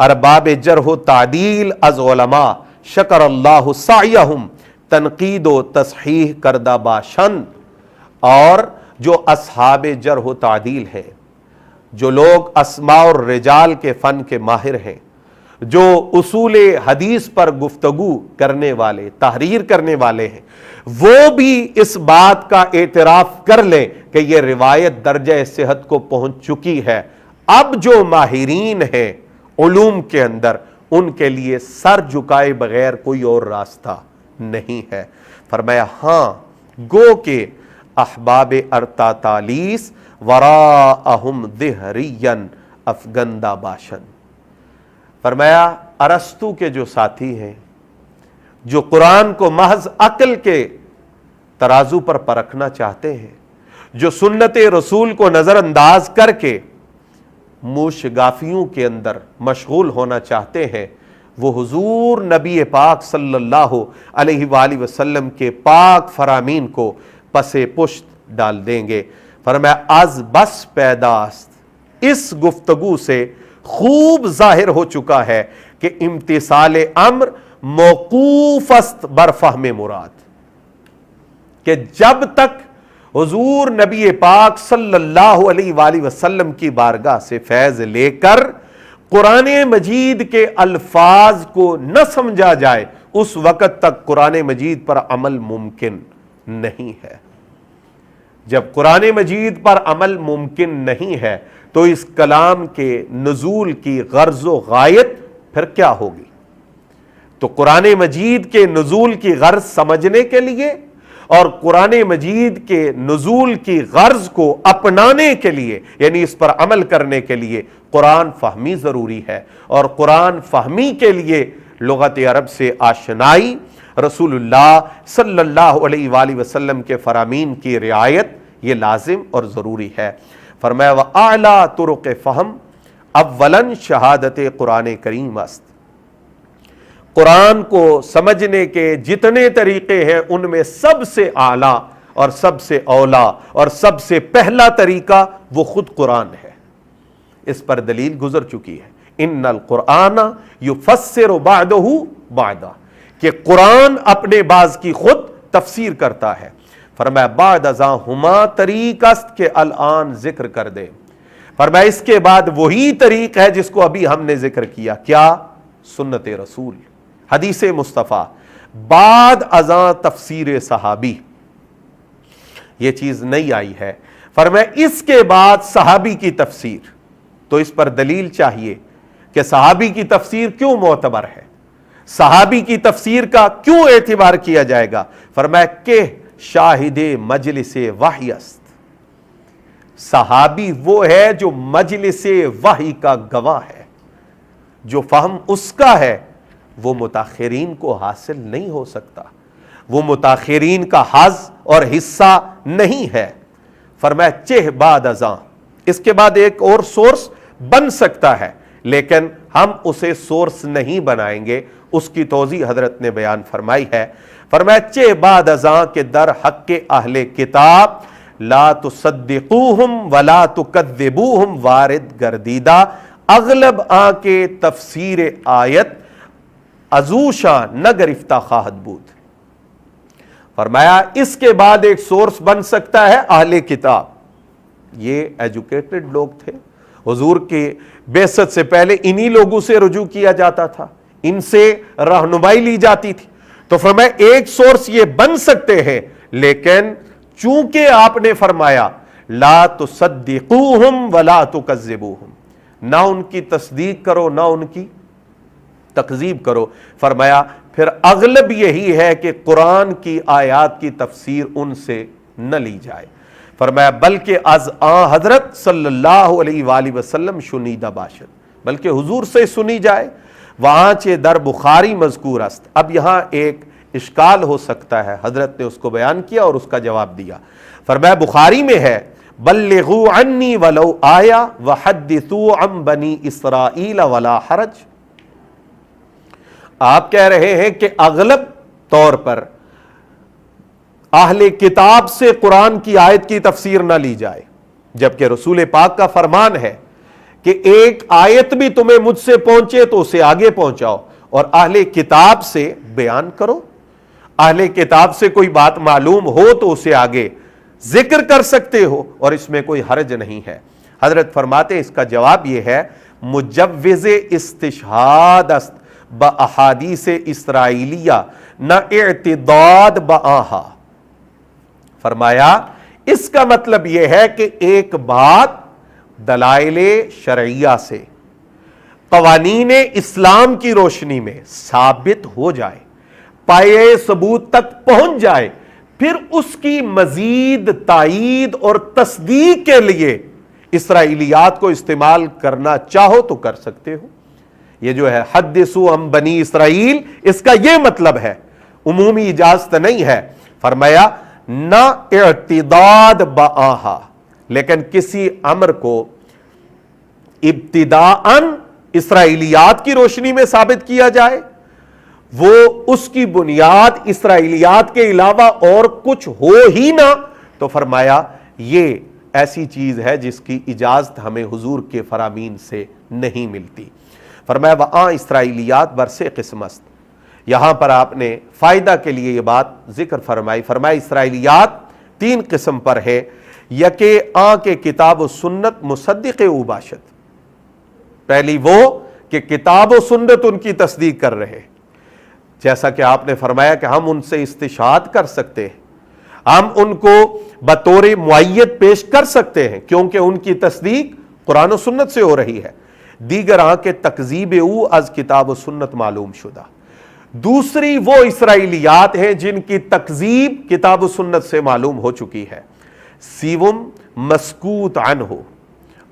ارباب جرح و تعدیل از علماء شکر اللہ سعیہم تنقید و تصحیح کردہ باشند، اور جو اصحاب جرح و تعدیل ہیں، جو لوگ اسماء الرجال کے فن کے ماہر ہیں، جو اصول حدیث پر گفتگو کرنے والے، تحریر کرنے والے ہیں، وہ بھی اس بات کا اعتراف کر لیں کہ یہ روایت درجہ صحت کو پہنچ چکی ہے۔ اب جو ماہرین ہیں علوم کے اندر، ان کے لیے سر جھکائے بغیر کوئی اور راستہ نہیں ہے۔ فرمایا ہاں گو کہ احباب ارتاتالیس وراءہم دہرین افگندہ باشن۔ فرمایا ارسطو کے جو ساتھی ہیں، جو قرآن کو محض عقل کے ترازو پر پرکھنا چاہتے ہیں، جو سنت رسول کو نظر انداز کر کے موشگافیوں کے اندر مشغول ہونا چاہتے ہیں، وہ حضور نبی پاک صلی اللہ علیہ وآلہ وسلم کے پاک فرامین کو پس پشت ڈال دیں گے۔ فرمایا از بس پیداست، اس گفتگو سے خوب ظاہر ہو چکا ہے کہ امتثال امر موقوف است بر فہم مراد، کہ جب تک حضور نبی پاک صلی اللہ علیہ وآلہ وسلم کی بارگاہ سے فیض لے کر قرآن مجید کے الفاظ کو نہ سمجھا جائے، اس وقت تک قرآن مجید پر عمل ممکن نہیں ہے۔ جب قرآن مجید پر عمل ممکن نہیں ہے تو اس کلام کے نزول کی غرض و غایت پھر کیا ہوگی؟ تو قرآن مجید کے نزول کی غرض سمجھنے کے لیے اور قرآن مجید کے نزول کی غرض کو اپنانے کے لیے، یعنی اس پر عمل کرنے کے لیے قرآن فہمی ضروری ہے، اور قرآن فہمی کے لیے لغت عرب سے آشنائی، رسول اللہ صلی اللہ علیہ وآلہ وسلم کے فرامین کی رعایت یہ لازم اور ضروری ہے۔ فرمایا وَأَعْلَى طُرُقِ فہم اولاً شہادت قرآن کریم است۔ قرآن کو سمجھنے کے جتنے طریقے ہیں ان میں سب سے اعلیٰ اور سب سے اولا اور سب سے پہلا طریقہ وہ خود قرآن ہے۔ اس پر دلیل گزر چکی ہے، ان القرآن یفسر بعدہ بعدا، کہ قرآن اپنے بعض کی خود تفسیر کرتا ہے۔ فرمایا بعد ازاں ہما طریق است کہ الان ذکر کر دے۔ فرمایا اس کے بعد وہی طریق ہے جس کو ابھی ہم نے ذکر کیا، کیا؟ سنت رسول، حدیث مصطفیٰ، بعد ازاں تفسیر صحابی، یہ چیز نہیں آئی ہے۔ فرمایا اس کے بعد صحابی کی تفسیر، تو اس پر دلیل چاہیے کہ صحابی کی تفسیر کیوں معتبر ہے، صحابی کی تفسیر کا کیوں اعتبار کیا جائے گا؟ فرمایا کہ شاہد مجلس وحی است، صحابی وہ ہے جو مجلس وحی کا گواہ ہے، جو فہم اس کا ہے وہ متاخرین کو حاصل نہیں ہو سکتا، وہ متاخرین کا حظ اور حصہ نہیں ہے۔ فرمایا چہ بعد ازاں، اس کے بعد ایک اور سورس بن سکتا ہے لیکن ہم اسے سورس نہیں بنائیں گے، اس کی توضیح حضرت نے بیان فرمائی ہے۔ فرمایا چہ بعد ازاں کے در حق اہل کتاب لا تصدقوہم ولا تکذبوہم وارد گردیدہ، اغلب آن کے تفسیر آیت ازوشاں نہ گرفتہ خواہد بود۔ فرمایا اس کے بعد ایک سورس بن سکتا ہے اہل کتاب، یہ ایجوکیٹڈ لوگ تھے، حضور کے بعثت سے پہلے انہی لوگوں سے رجوع کیا جاتا تھا، ان سے رہنمائی لی جاتی تھی، تو فرمایا ایک سورس یہ بن سکتے ہیں، لیکن چونکہ آپ نے فرمایا لا تصدقوہم ولا تکذبوہم، نہ ان کی تصدیق کرو نہ ان کی تکذیب کرو، فرمایا پھر اغلب یہی ہے کہ قرآن کی آیات کی تفسیر ان سے نہ لی جائے۔ فرمایا بلکہ از آن حضرت صلی اللہ علیہ وآلہ وسلم شنیدہ باشد، بلکہ حضور سے سنی جائے، وہاں چے در بخاری مذکور است۔ اب یہاں ایک اشکال ہو سکتا ہے، حضرت نے اس کو بیان کیا اور اس کا جواب دیا۔ فرمایا بخاری میں ہے بلغوا عنی ولو آیا وحدثوا عن بنی اسرائیل ولا حرج، آپ کہہ رہے ہیں کہ اغلب طور پر اہل کتاب سے قرآن کی آیت کی تفسیر نہ لی جائے، جبکہ رسول پاک کا فرمان ہے کہ ایک آیت بھی تمہیں مجھ سے پہنچے تو اسے آگے پہنچاؤ اور اہل کتاب سے بیان کرو، اہل کتاب سے کوئی بات معلوم ہو تو اسے آگے ذکر کر سکتے ہو اور اس میں کوئی حرج نہیں ہے۔ حضرت فرماتے اس کا جواب یہ ہے مجوز استشہاد است باحادیث اسرائیلیہ نہ اعتداد بآہا۔ فرمایا اس کا مطلب یہ ہے کہ ایک بات دلائل شرعیہ سے قوانین اسلام کی روشنی میں ثابت ہو جائے، پائے ثبوت تک پہنچ جائے، پھر اس کی مزید تائید اور تصدیق کے لیے اسرائیلیات کو استعمال کرنا چاہو تو کر سکتے ہو۔ یہ جو ہے حدثوا عن بنی اسرائیل، اس کا یہ مطلب ہے، عمومی اجازت نہیں ہے۔ فرمایا نہ اعتداد بآہا، لیکن کسی امر کو ابتداءً اسرائیلیات کی روشنی میں ثابت کیا جائے، وہ اس کی بنیاد اسرائیلیات کے علاوہ اور کچھ ہو ہی نہ، تو فرمایا یہ ایسی چیز ہے جس کی اجازت ہمیں حضور کے فرامین سے نہیں ملتی۔ فرمایا وہاں اسرائیلیات برسے قسم است، یہاں پر آپ نے فائدہ کے لیے یہ بات ذکر فرمائی۔ فرمایا اسرائیلیات تین قسم پر ہے، یکے آن کے کتاب و سنت مصدق او باشد، پہلی وہ کہ کتاب و سنت ان کی تصدیق کر رہے، جیسا کہ آپ نے فرمایا کہ ہم ان سے استشہاد کر سکتے ہیں، ہم ان کو بطور معید پیش کر سکتے ہیں کیونکہ ان کی تصدیق قرآن و سنت سے ہو رہی ہے۔ دیگر آن کے تکذیب او از کتاب و سنت معلوم شدہ، دوسری وہ اسرائیلیات ہیں جن کی تکذیب کتاب و سنت سے معلوم ہو چکی ہے، سیوم مسکوت عنہ،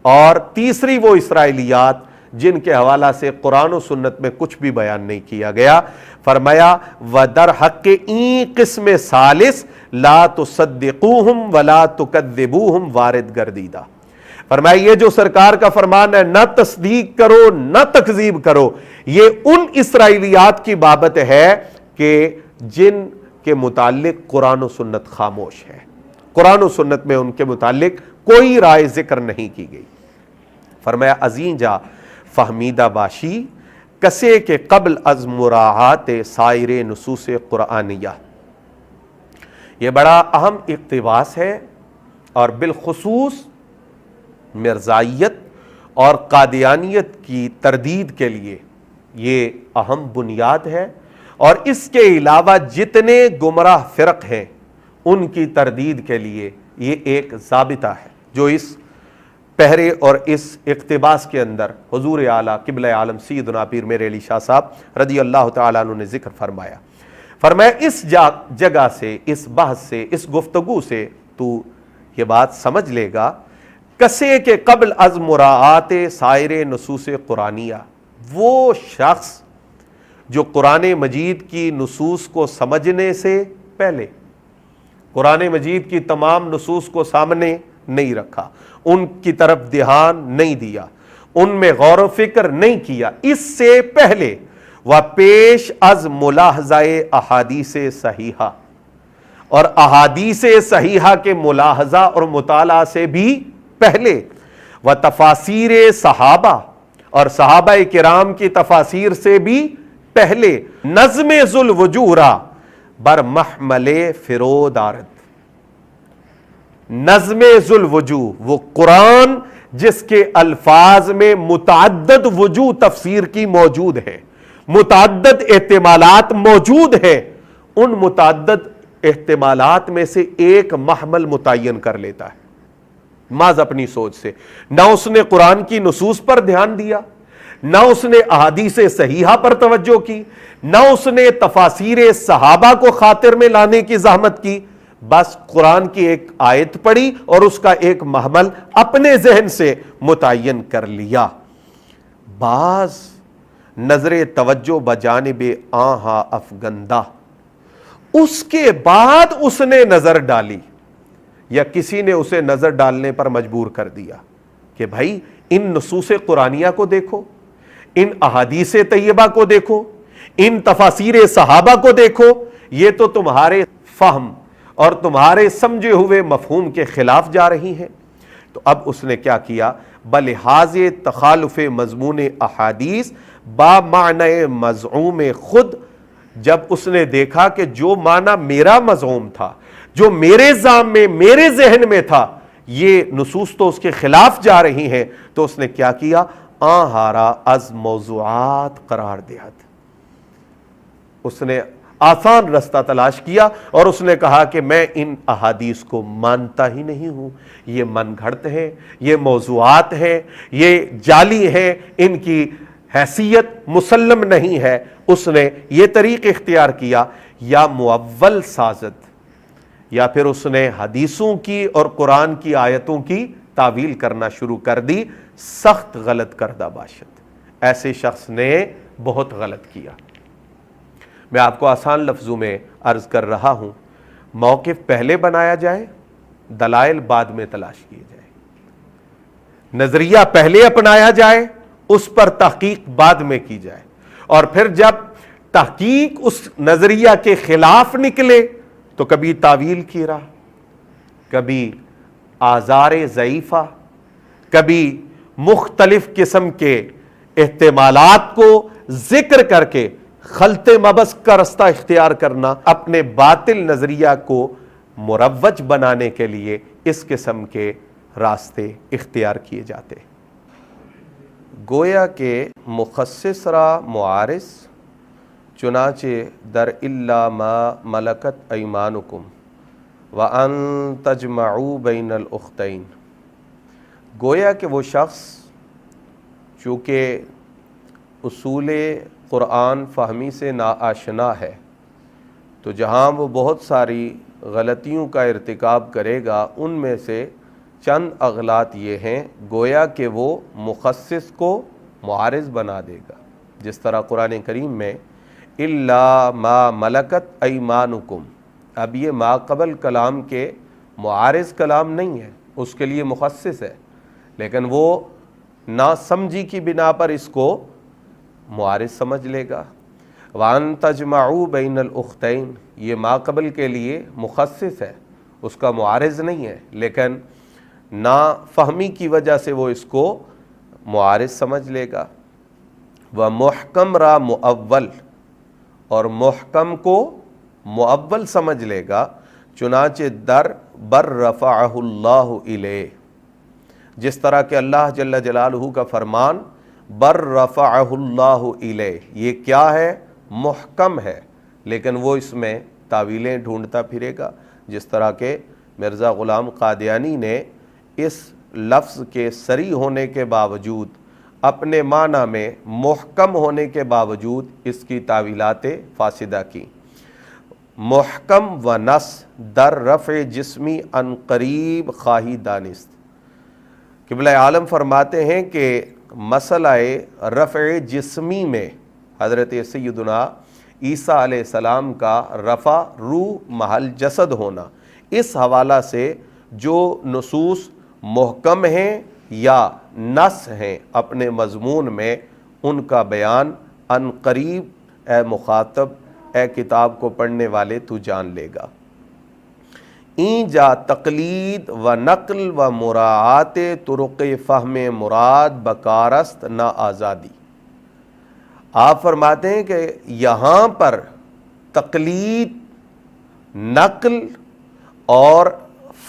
اور تیسری وہ اسرائیلیات جن کے حوالہ سے قرآن و سنت میں کچھ بھی بیان نہیں کیا گیا۔ فرمایا وَدَرْ حَقِّ این قسم ثالث لا تصدقوہم ولا تکذبوہم وارد گردیدہ۔ فرمایا یہ جو سرکار کا فرمان ہے نہ تصدیق کرو نہ تکذیب کرو، یہ ان اسرائیلیات کی بابت ہے کہ جن کے متعلق قرآن و سنت خاموش ہے، قرآن و سنت میں ان کے متعلق کوئی رائے ذکر نہیں کی گئی۔ فرمایا ازیں جا فہمیدہ باشی کسے کے قبل از مراعات سائر نصوص قرآنیہ، یہ بڑا اہم اقتباس ہے، اور بالخصوص مرزائیت اور قادیانیت کی تردید کے لیے یہ اہم بنیاد ہے، اور اس کے علاوہ جتنے گمراہ فرق ہیں ان کی تردید کے لیے یہ ایک ضابطہ ہے جو اس پہرے اور اس اقتباس کے اندر حضور اعلیٰ قبلہ عالم سیدنا پیر میر علی شاہ صاحب رضی اللہ تعالیٰ عنہ نے ذکر فرمایا۔ فرمایا اس جگہ سے، اس بحث سے، اس گفتگو سے تو یہ بات سمجھ لے گا کسے کے قبل از مراعات سائر نصوص قرآنیہ، وہ شخص جو قرآن مجید کی نصوص کو سمجھنے سے پہلے قرآن مجید کی تمام نصوص کو سامنے نہیں رکھا، ان کی طرف دھیان نہیں دیا، ان میں غور و فکر نہیں کیا، اس سے پہلے وہ پیش از ملاحظہ احادیث صحیحہ، اور احادیث صحیحہ کے ملاحظہ اور مطالعہ سے بھی پہلے وہ تفاسیر صحابہ اور صحابہ کرام کی تفاسیر سے بھی پہلے نظم ذو الوجوہ بر محمل فرود آرد، نظم ذو الوجوہ وہ قرآن جس کے الفاظ میں متعدد وجوہ تفسیر کی موجود ہے، متعدد احتمالات موجود ہیں، ان متعدد احتمالات میں سے ایک محمل متعین کر لیتا ہے محض اپنی سوچ سے۔ نہ اس نے قرآن کی نصوص پر دھیان دیا، نہ اس نے احادیث صحیحہ پر توجہ کی، نہ اس نے تفاسیر صحابہ کو خاطر میں لانے کی زحمت کی، بس قرآن کی ایک آیت پڑھی اور اس کا ایک محمل اپنے ذہن سے متعین کر لیا۔ بعض نظر توجہ بجانب آہا افگندہ، اس کے بعد اس نے نظر ڈالی یا کسی نے اسے نظر ڈالنے پر مجبور کر دیا کہ بھائی ان نصوص قرآنیہ کو دیکھو، ان احادیث طیبہ کو دیکھو، ان تفاسیر صحابہ کو دیکھو، یہ تو تمہارے فہم اور تمہارے سمجھے ہوئے مفہوم کے خلاف جا رہی ہیں۔ تو اب اس نے کیا کیا؟ بلحاظ تخالف مضمون احادیث با معنی مزعوم خود، جب اس نے دیکھا کہ جو معنی میرا مزعوم تھا، جو میرے ذہن میں، میرے ذہن میں تھا، یہ نصوص تو اس کے خلاف جا رہی ہیں، تو اس نے کیا کیا؟ آہارا از موضوعات قرار دہت، اس نے آسان رستہ تلاش کیا اور اس نے کہا کہ میں ان احادیث کو مانتا ہی نہیں ہوں، یہ من گھڑت ہیں، یہ موضوعات ہیں، یہ جعلی ہیں، ان کی حیثیت مسلم نہیں ہے۔ اس نے یہ طریق اختیار کیا، یا مؤول سازت، یا پھر اس نے حدیثوں کی اور قرآن کی آیتوں کی تعویل کرنا شروع کر دی۔ سخت غلط کردہ باشد، ایسے شخص نے بہت غلط کیا۔ میں آپ کو آسان لفظوں میں عرض کر رہا ہوں، موقف پہلے بنایا جائے، دلائل بعد میں تلاش کیے جائے، نظریہ پہلے اپنایا جائے، اس پر تحقیق بعد میں کی جائے، اور پھر جب تحقیق اس نظریہ کے خلاف نکلے تو کبھی تعویل کی راہ، کبھی آزار ضعیفہ، کبھی مختلف قسم کے احتمالات کو ذکر کر کے خلط مبس کا رستہ اختیار کرنا، اپنے باطل نظریہ کو مروج بنانے کے لیے اس قسم کے راستے اختیار کیے جاتے۔ گویا کہ مخصص را معارض، چنانچہ در الا ما ملکت ایمانکم وان تجمعوا بین الاختین، گویا کہ وہ شخص چونکہ اصول قرآن فہمی سے ناآشنا ہے، تو جہاں وہ بہت ساری غلطیوں کا ارتکاب کرے گا، ان میں سے چند اغلاط یہ ہیں، گویا کہ وہ مخصص کو معارض بنا دے گا، جس طرح قرآن کریم میں الا ما ملکت ایمانکم، اب یہ ما قبل کلام کے معارض کلام نہیں ہے، اس کے لیے مخصص ہے، لیکن وہ نا سمجھی کی بنا پر اس کو معارض سمجھ لے گا۔ وَأَن تَجْمَعُوا بَيْنَ الْأُخْتَيْنِ، یہ ما قبل کے لیے مخصص ہے، اس کا معارض نہیں ہے، لیکن نا فہمی کی وجہ سے وہ اس کو معارض سمجھ لے گا۔ وَمُحْكَمْ را مؤول، اور محکم کو مؤول سمجھ لے گا، چنانچہ در بر رفعہ اللہ الیہ، جس طرح کہ اللہ جل جلالہ کا فرمان بر رفعہ اللہ الیہ، یہ کیا ہے؟ محکم ہے، لیکن وہ اس میں تعویلیں ڈھونڈتا پھرے گا، جس طرح کہ مرزا غلام قادیانی نے اس لفظ کے صریح ہونے کے باوجود، اپنے معنی میں محکم ہونے کے باوجود اس کی تعویلات فاسدہ کی۔ محکم و نص در رفع جسمی ان قریب خواہی دانست۔ قبلہ عالم فرماتے ہیں کہ مسئلہ رفع جسمی میں حضرت سیدنا عیسیٰ علیہ السلام کا رفع روح محل جسد ہونا، اس حوالہ سے جو نصوص محکم ہیں یا نص ہیں اپنے مضمون میں، ان کا بیان ان قریب اے مخاطب، اے کتاب کو پڑھنے والے تو جان لے گا۔ این جا تقلید و نقل و مراعات طرق فہم مراد بکارست نہ آزادی۔ آپ فرماتے ہیں کہ یہاں پر تقلید، نقل اور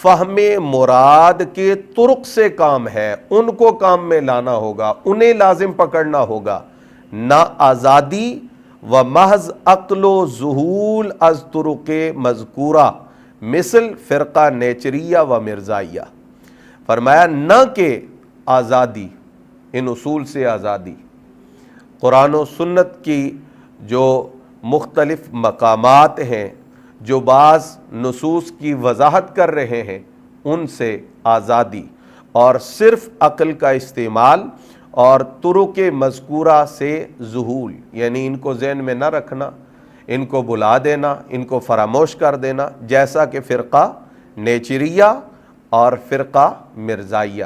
فہم مراد کے طرق سے کام ہے، ان کو کام میں لانا ہوگا، انہیں لازم پکڑنا ہوگا، نہ آزادی و محض عقل و ذہول از طرق مذکورہ مثل فرقہ نیچریہ و مرزائیہ۔ فرمایا نہ کہ آزادی، ان اصول سے آزادی، قرآن و سنت کی جو مختلف مقامات ہیں جو بعض نصوص کی وضاحت کر رہے ہیں، ان سے آزادی، اور صرف عقل کا استعمال اور طرق مذکورہ سے ذہول، یعنی ان کو ذہن میں نہ رکھنا، ان کو بلا دینا، ان کو فراموش کر دینا، جیسا کہ فرقہ نیچریہ اور فرقہ مرزائیہ۔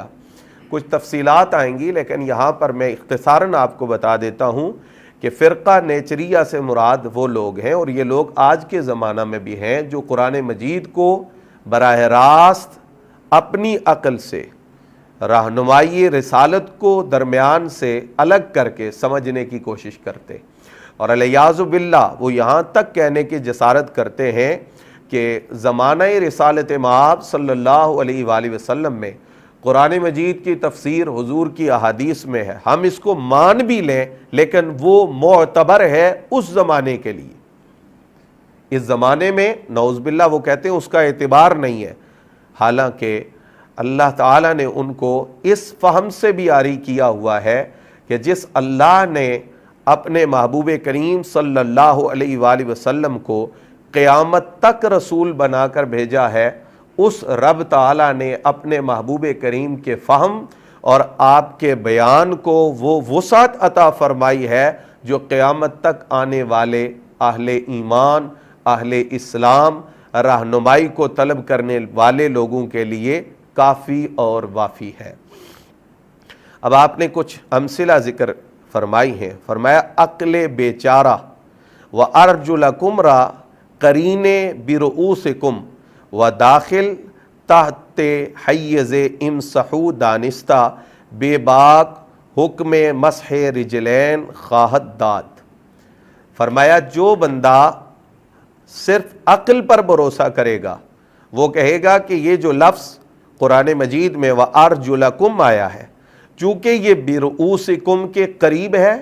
کچھ تفصیلات آئیں گی، لیکن یہاں پر میں اختصاراً آپ کو بتا دیتا ہوں کہ فرقہ نیچریہ سے مراد وہ لوگ ہیں، اور یہ لوگ آج کے زمانہ میں بھی ہیں، جو قرآن مجید کو براہ راست اپنی عقل سے، رہنمائی رسالت کو درمیان سے الگ کر کے سمجھنے کی کوشش کرتے، اور الیاذ باللہ وہ یہاں تک کہنے کی جسارت کرتے ہیں کہ زمانہ رسالت مآب صلی اللہ علیہ وآلہ وسلم میں قرآن مجید کی تفسیر حضور کی احادیث میں ہے، ہم اس کو مان بھی لیں لیکن وہ معتبر ہے اس زمانے کے لیے، اس زمانے میں نعوذ باللہ وہ کہتے ہیں اس کا اعتبار نہیں ہے، حالانکہ اللہ تعالیٰ نے ان کو اس فہم سے بھی عاری کیا ہوا ہے کہ جس اللہ نے اپنے محبوب کریم صلی اللہ علیہ وآلہ وسلم کو قیامت تک رسول بنا کر بھیجا ہے، اس رب تعالیٰ نے اپنے محبوب کریم کے فہم اور آپ کے بیان کو وہ وسعت عطا فرمائی ہے جو قیامت تک آنے والے اہل ایمان، اہل اسلام، رہنمائی کو طلب کرنے والے لوگوں کے لیے کافی اور وافی ہے۔ اب آپ نے کچھ امثلہ ذکر فرمائی ہیں، فرمایا عقل بیچارہ و ارجلکم را قرین برؤوسکم و داخل تحت حیز امسحو دانستہ بے باک حکم مسح رجلین خواہد داد۔ فرمایا جو بندہ صرف عقل پر بھروسہ کرے گا، وہ کہے گا کہ یہ جو لفظ قرآن مجید میں وَأَرْجُلَكُمْ آیا ہے، چونکہ یہ بِرُؤُوسِكُمْ کے قریب ہے،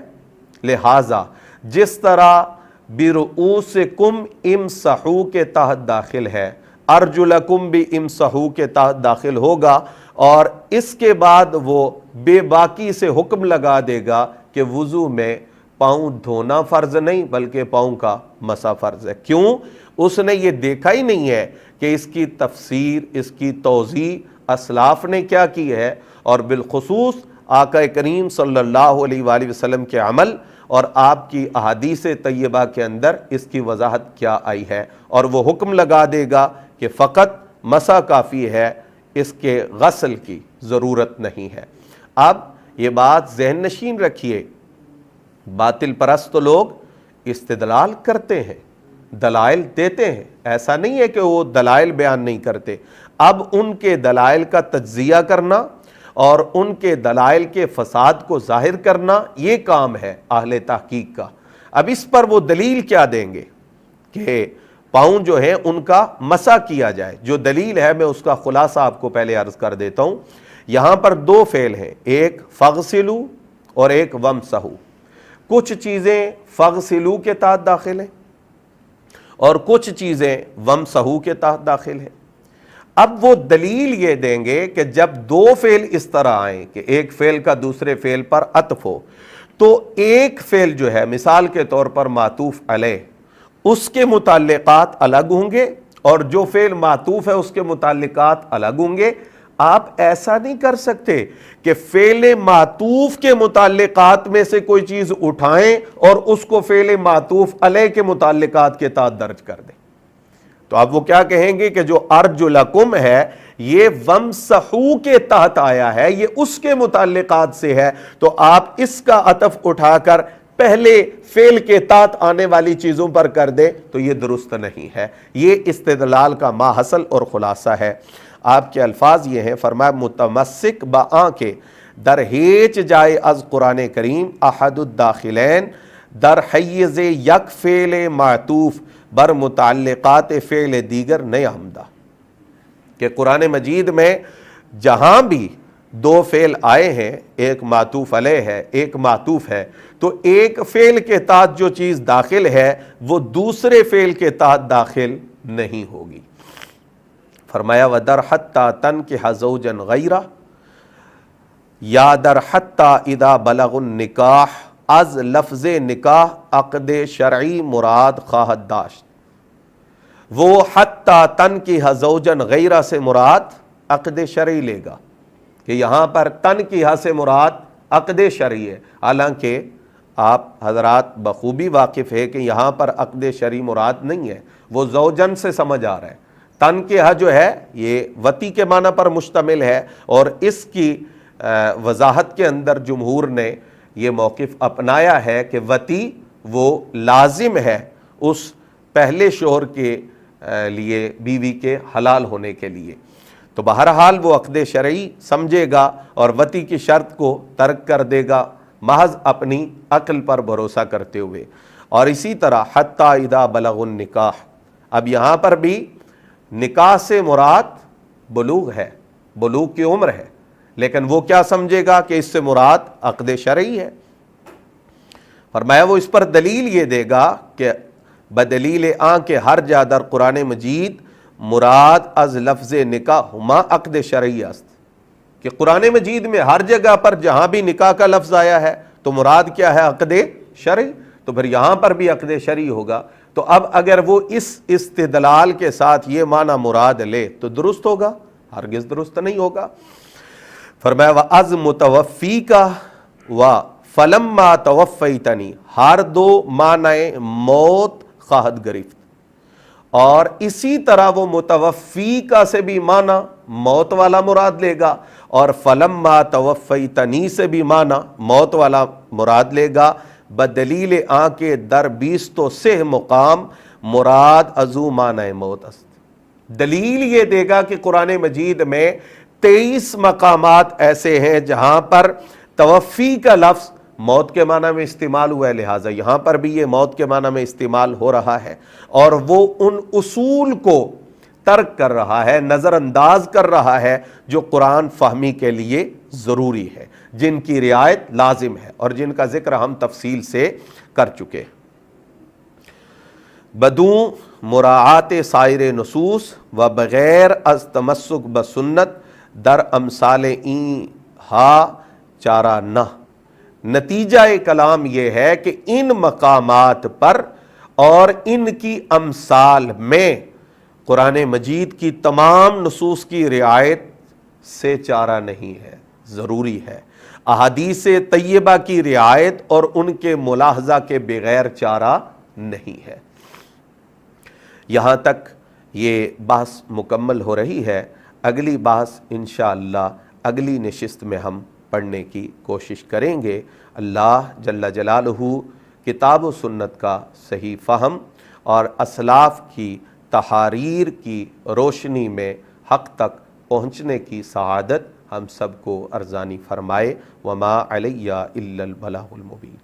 لہٰذا جس طرح بِرُؤُوسِكُمْ امسحو کے تحت داخل ہے، ارجلکم بھی امسحو کے تحت داخل ہوگا، اور اس کے بعد وہ بے باکی سے حکم لگا دے گا کہ وضو میں پاؤں دھونا فرض نہیں بلکہ پاؤں کا مسح فرض ہے۔ کیوں؟ اس نے یہ دیکھا ہی نہیں ہے کہ اس کی تفسیر، اس کی توضیح اسلاف نے کیا کی ہے، اور بالخصوص آقا کریم صلی اللہ علیہ وآلہ وسلم کے عمل اور آپ کی احادیث طیبہ کے اندر اس کی وضاحت کیا آئی ہے، اور وہ حکم لگا دے گا کہ فقط مسح کافی ہے، اس کے غسل کی ضرورت نہیں ہے۔ اب یہ بات ذہن نشین رکھیے، باطل پرست لوگ استدلال کرتے ہیں، دلائل دیتے ہیں، ایسا نہیں ہے کہ وہ دلائل بیان نہیں کرتے، اب ان کے دلائل کا تجزیہ کرنا اور ان کے دلائل کے فساد کو ظاہر کرنا، یہ کام ہے اہل تحقیق کا۔ اب اس پر وہ دلیل کیا دیں گے کہ پاؤں جو ہیں ان کا مسح کیا جائے۔ جو دلیل ہے میں اس کا خلاصہ آپ کو پہلے عرض کر دیتا ہوں۔ یہاں پر دو فعل ہیں، ایک فغسلو اور ایک ومسحو۔ کچھ چیزیں فغسلو کے تحت داخل ہیں اور کچھ چیزیں ومسحو کے تحت داخل ہیں۔ اب وہ دلیل یہ دیں گے کہ جب دو فعل اس طرح آئیں کہ ایک فعل کا دوسرے فعل پر عطف ہو، تو ایک فعل جو ہے مثال کے طور پر معطوف علیہ، اس کے متعلقات الگ ہوں گے اور جو فعل معطوف ہے اس کے متعلقات الگ ہوں گے۔ آپ ایسا نہیں کر سکتے کہ فعل معطوف کے متعلقات میں سے کوئی چیز اٹھائیں اور اس کو فعل معطوف علیہ کے متعلقات کے تحت درج کر دیں۔ تو اب وہ کیا کہیں گے کہ جو ارجلکم ہے یہ ومسحو کے تحت آیا ہے، یہ اس کے متعلقات سے ہے، تو آپ اس کا عطف اٹھا کر پہلے فعل کے تحت آنے والی چیزوں پر کر دیں تو یہ درست نہیں ہے۔ یہ استدلال کا ماحصل اور خلاصہ ہے۔ آپ کے الفاظ یہ ہیں، فرمایا متمسک بآں کے در ہیچ جائے از قرآن کریم احد الداخلین در حیز یک فعل معطوف بر متعلقات فعل دیگر نیامدہ، کہ قرآن مجید میں جہاں بھی دو فعل آئے ہیں، ایک معطوف علیہ ہے ایک معطوف ہے، تو ایک فعل کے تحت جو چیز داخل ہے وہ دوسرے فعل کے تحت داخل نہیں ہوگی۔ فرمایا وَدَرْ حَتَّى تَنْكِحَ زَوْجًا غَيْرَهُ، یا در حتی اذا بلغ النکاح، از لفظ نکاح عقد شرعی مراد خواہد داشت۔ وہ حتی تنکحہ زوجن غیرہ سے مراد عقد شرعی لے گا، کہ یہاں پر تنکحہ سے مراد عقد شرعی ہے، حالانکہ آپ حضرات بخوبی واقف ہے کہ یہاں پر عقد شرعی مراد نہیں ہے، وہ زوجن سے سمجھ آ رہا ہے۔ تنکحہ جو ہے یہ وتی کے معنی پر مشتمل ہے، اور اس کی وضاحت کے اندر جمہور نے یہ موقف اپنایا ہے کہ وتی وہ لازم ہے اس پہلے شوہر کے لیے بیوی کے حلال ہونے کے لیے، تو بہرحال وہ عقد شرعی سمجھے گا اور وتی کی شرط کو ترک کر دے گا محض اپنی عقل پر بھروسہ کرتے ہوئے۔ اور اسی طرح حتی اذا بلغ النکاح، اب یہاں پر بھی نکاح سے مراد بلوغ ہے، بلوغ کی عمر ہے، لیکن وہ کیا سمجھے گا کہ اس سے مراد عقد شرعی ہے۔ فرمایا وہ اس پر دلیل یہ دے گا کہ بدلیل آن کے ہر جا در قرآن مجید مراد از لفظ نکاح ہما عقد شرعی است، کہ قرآن مجید میں ہر جگہ پر جہاں بھی نکاح کا لفظ آیا ہے تو مراد کیا ہے؟ عقد شرعی، تو پھر یہاں پر بھی عقد شرعی ہوگا۔ تو اب اگر وہ اس استدلال کے ساتھ یہ معنی مراد لے تو درست ہوگا؟ ہرگز درست نہیں ہوگا۔ فرمایا وَأَز مُتَوَفِّيكَ وَفَلَمَّا تَوَفَّيْتَنِي، ہر دو معنی موت خواہد گرفت، اور اسی طرح وہ متوفی کا سے بھی معنی موت والا مراد لے گا، اور فلما توفیتنی سے بھی معنی موت والا مراد لے گا، بدلیل آن کے در 20 تو سہ مقام مراد ازو معنی موت است۔ دلیل یہ دے گا کہ قرآن مجید میں 23 مقامات ایسے ہیں جہاں پر توفی کا لفظ موت کے معنی میں استعمال ہوا ہے، لہٰذا یہاں پر بھی یہ موت کے معنی میں استعمال ہو رہا ہے، اور وہ ان اصول کو ترک کر رہا ہے، نظر انداز کر رہا ہے جو قرآن فہمی کے لیے ضروری ہے، جن کی رعایت لازم ہے اور جن کا ذکر ہم تفصیل سے کر چکے۔ بدون مراعات سائر نصوص و بغیر از تمسک بسنت در امثال این ہا چارہ نہ، نتیجہ کلام یہ ہے کہ ان مقامات پر اور ان کی امثال میں قرآن مجید کی تمام نصوص کی رعایت سے چارہ نہیں ہے، ضروری ہے۔ احادیث طیبہ کی رعایت اور ان کے ملاحظہ کے بغیر چارہ نہیں ہے۔ یہاں تک یہ بحث مکمل ہو رہی ہے، اگلی بحث انشاءاللہ اگلی نشست میں ہم پڑھنے کی کوشش کریں گے۔ اللہ جل جلالہ کتاب و سنت کا صحیح فہم اور اسلاف کی تحاریر کی روشنی میں حق تک پہنچنے کی سعادت ہم سب کو ارزانی فرمائے۔ وما علیہ الا البلاغ المبین۔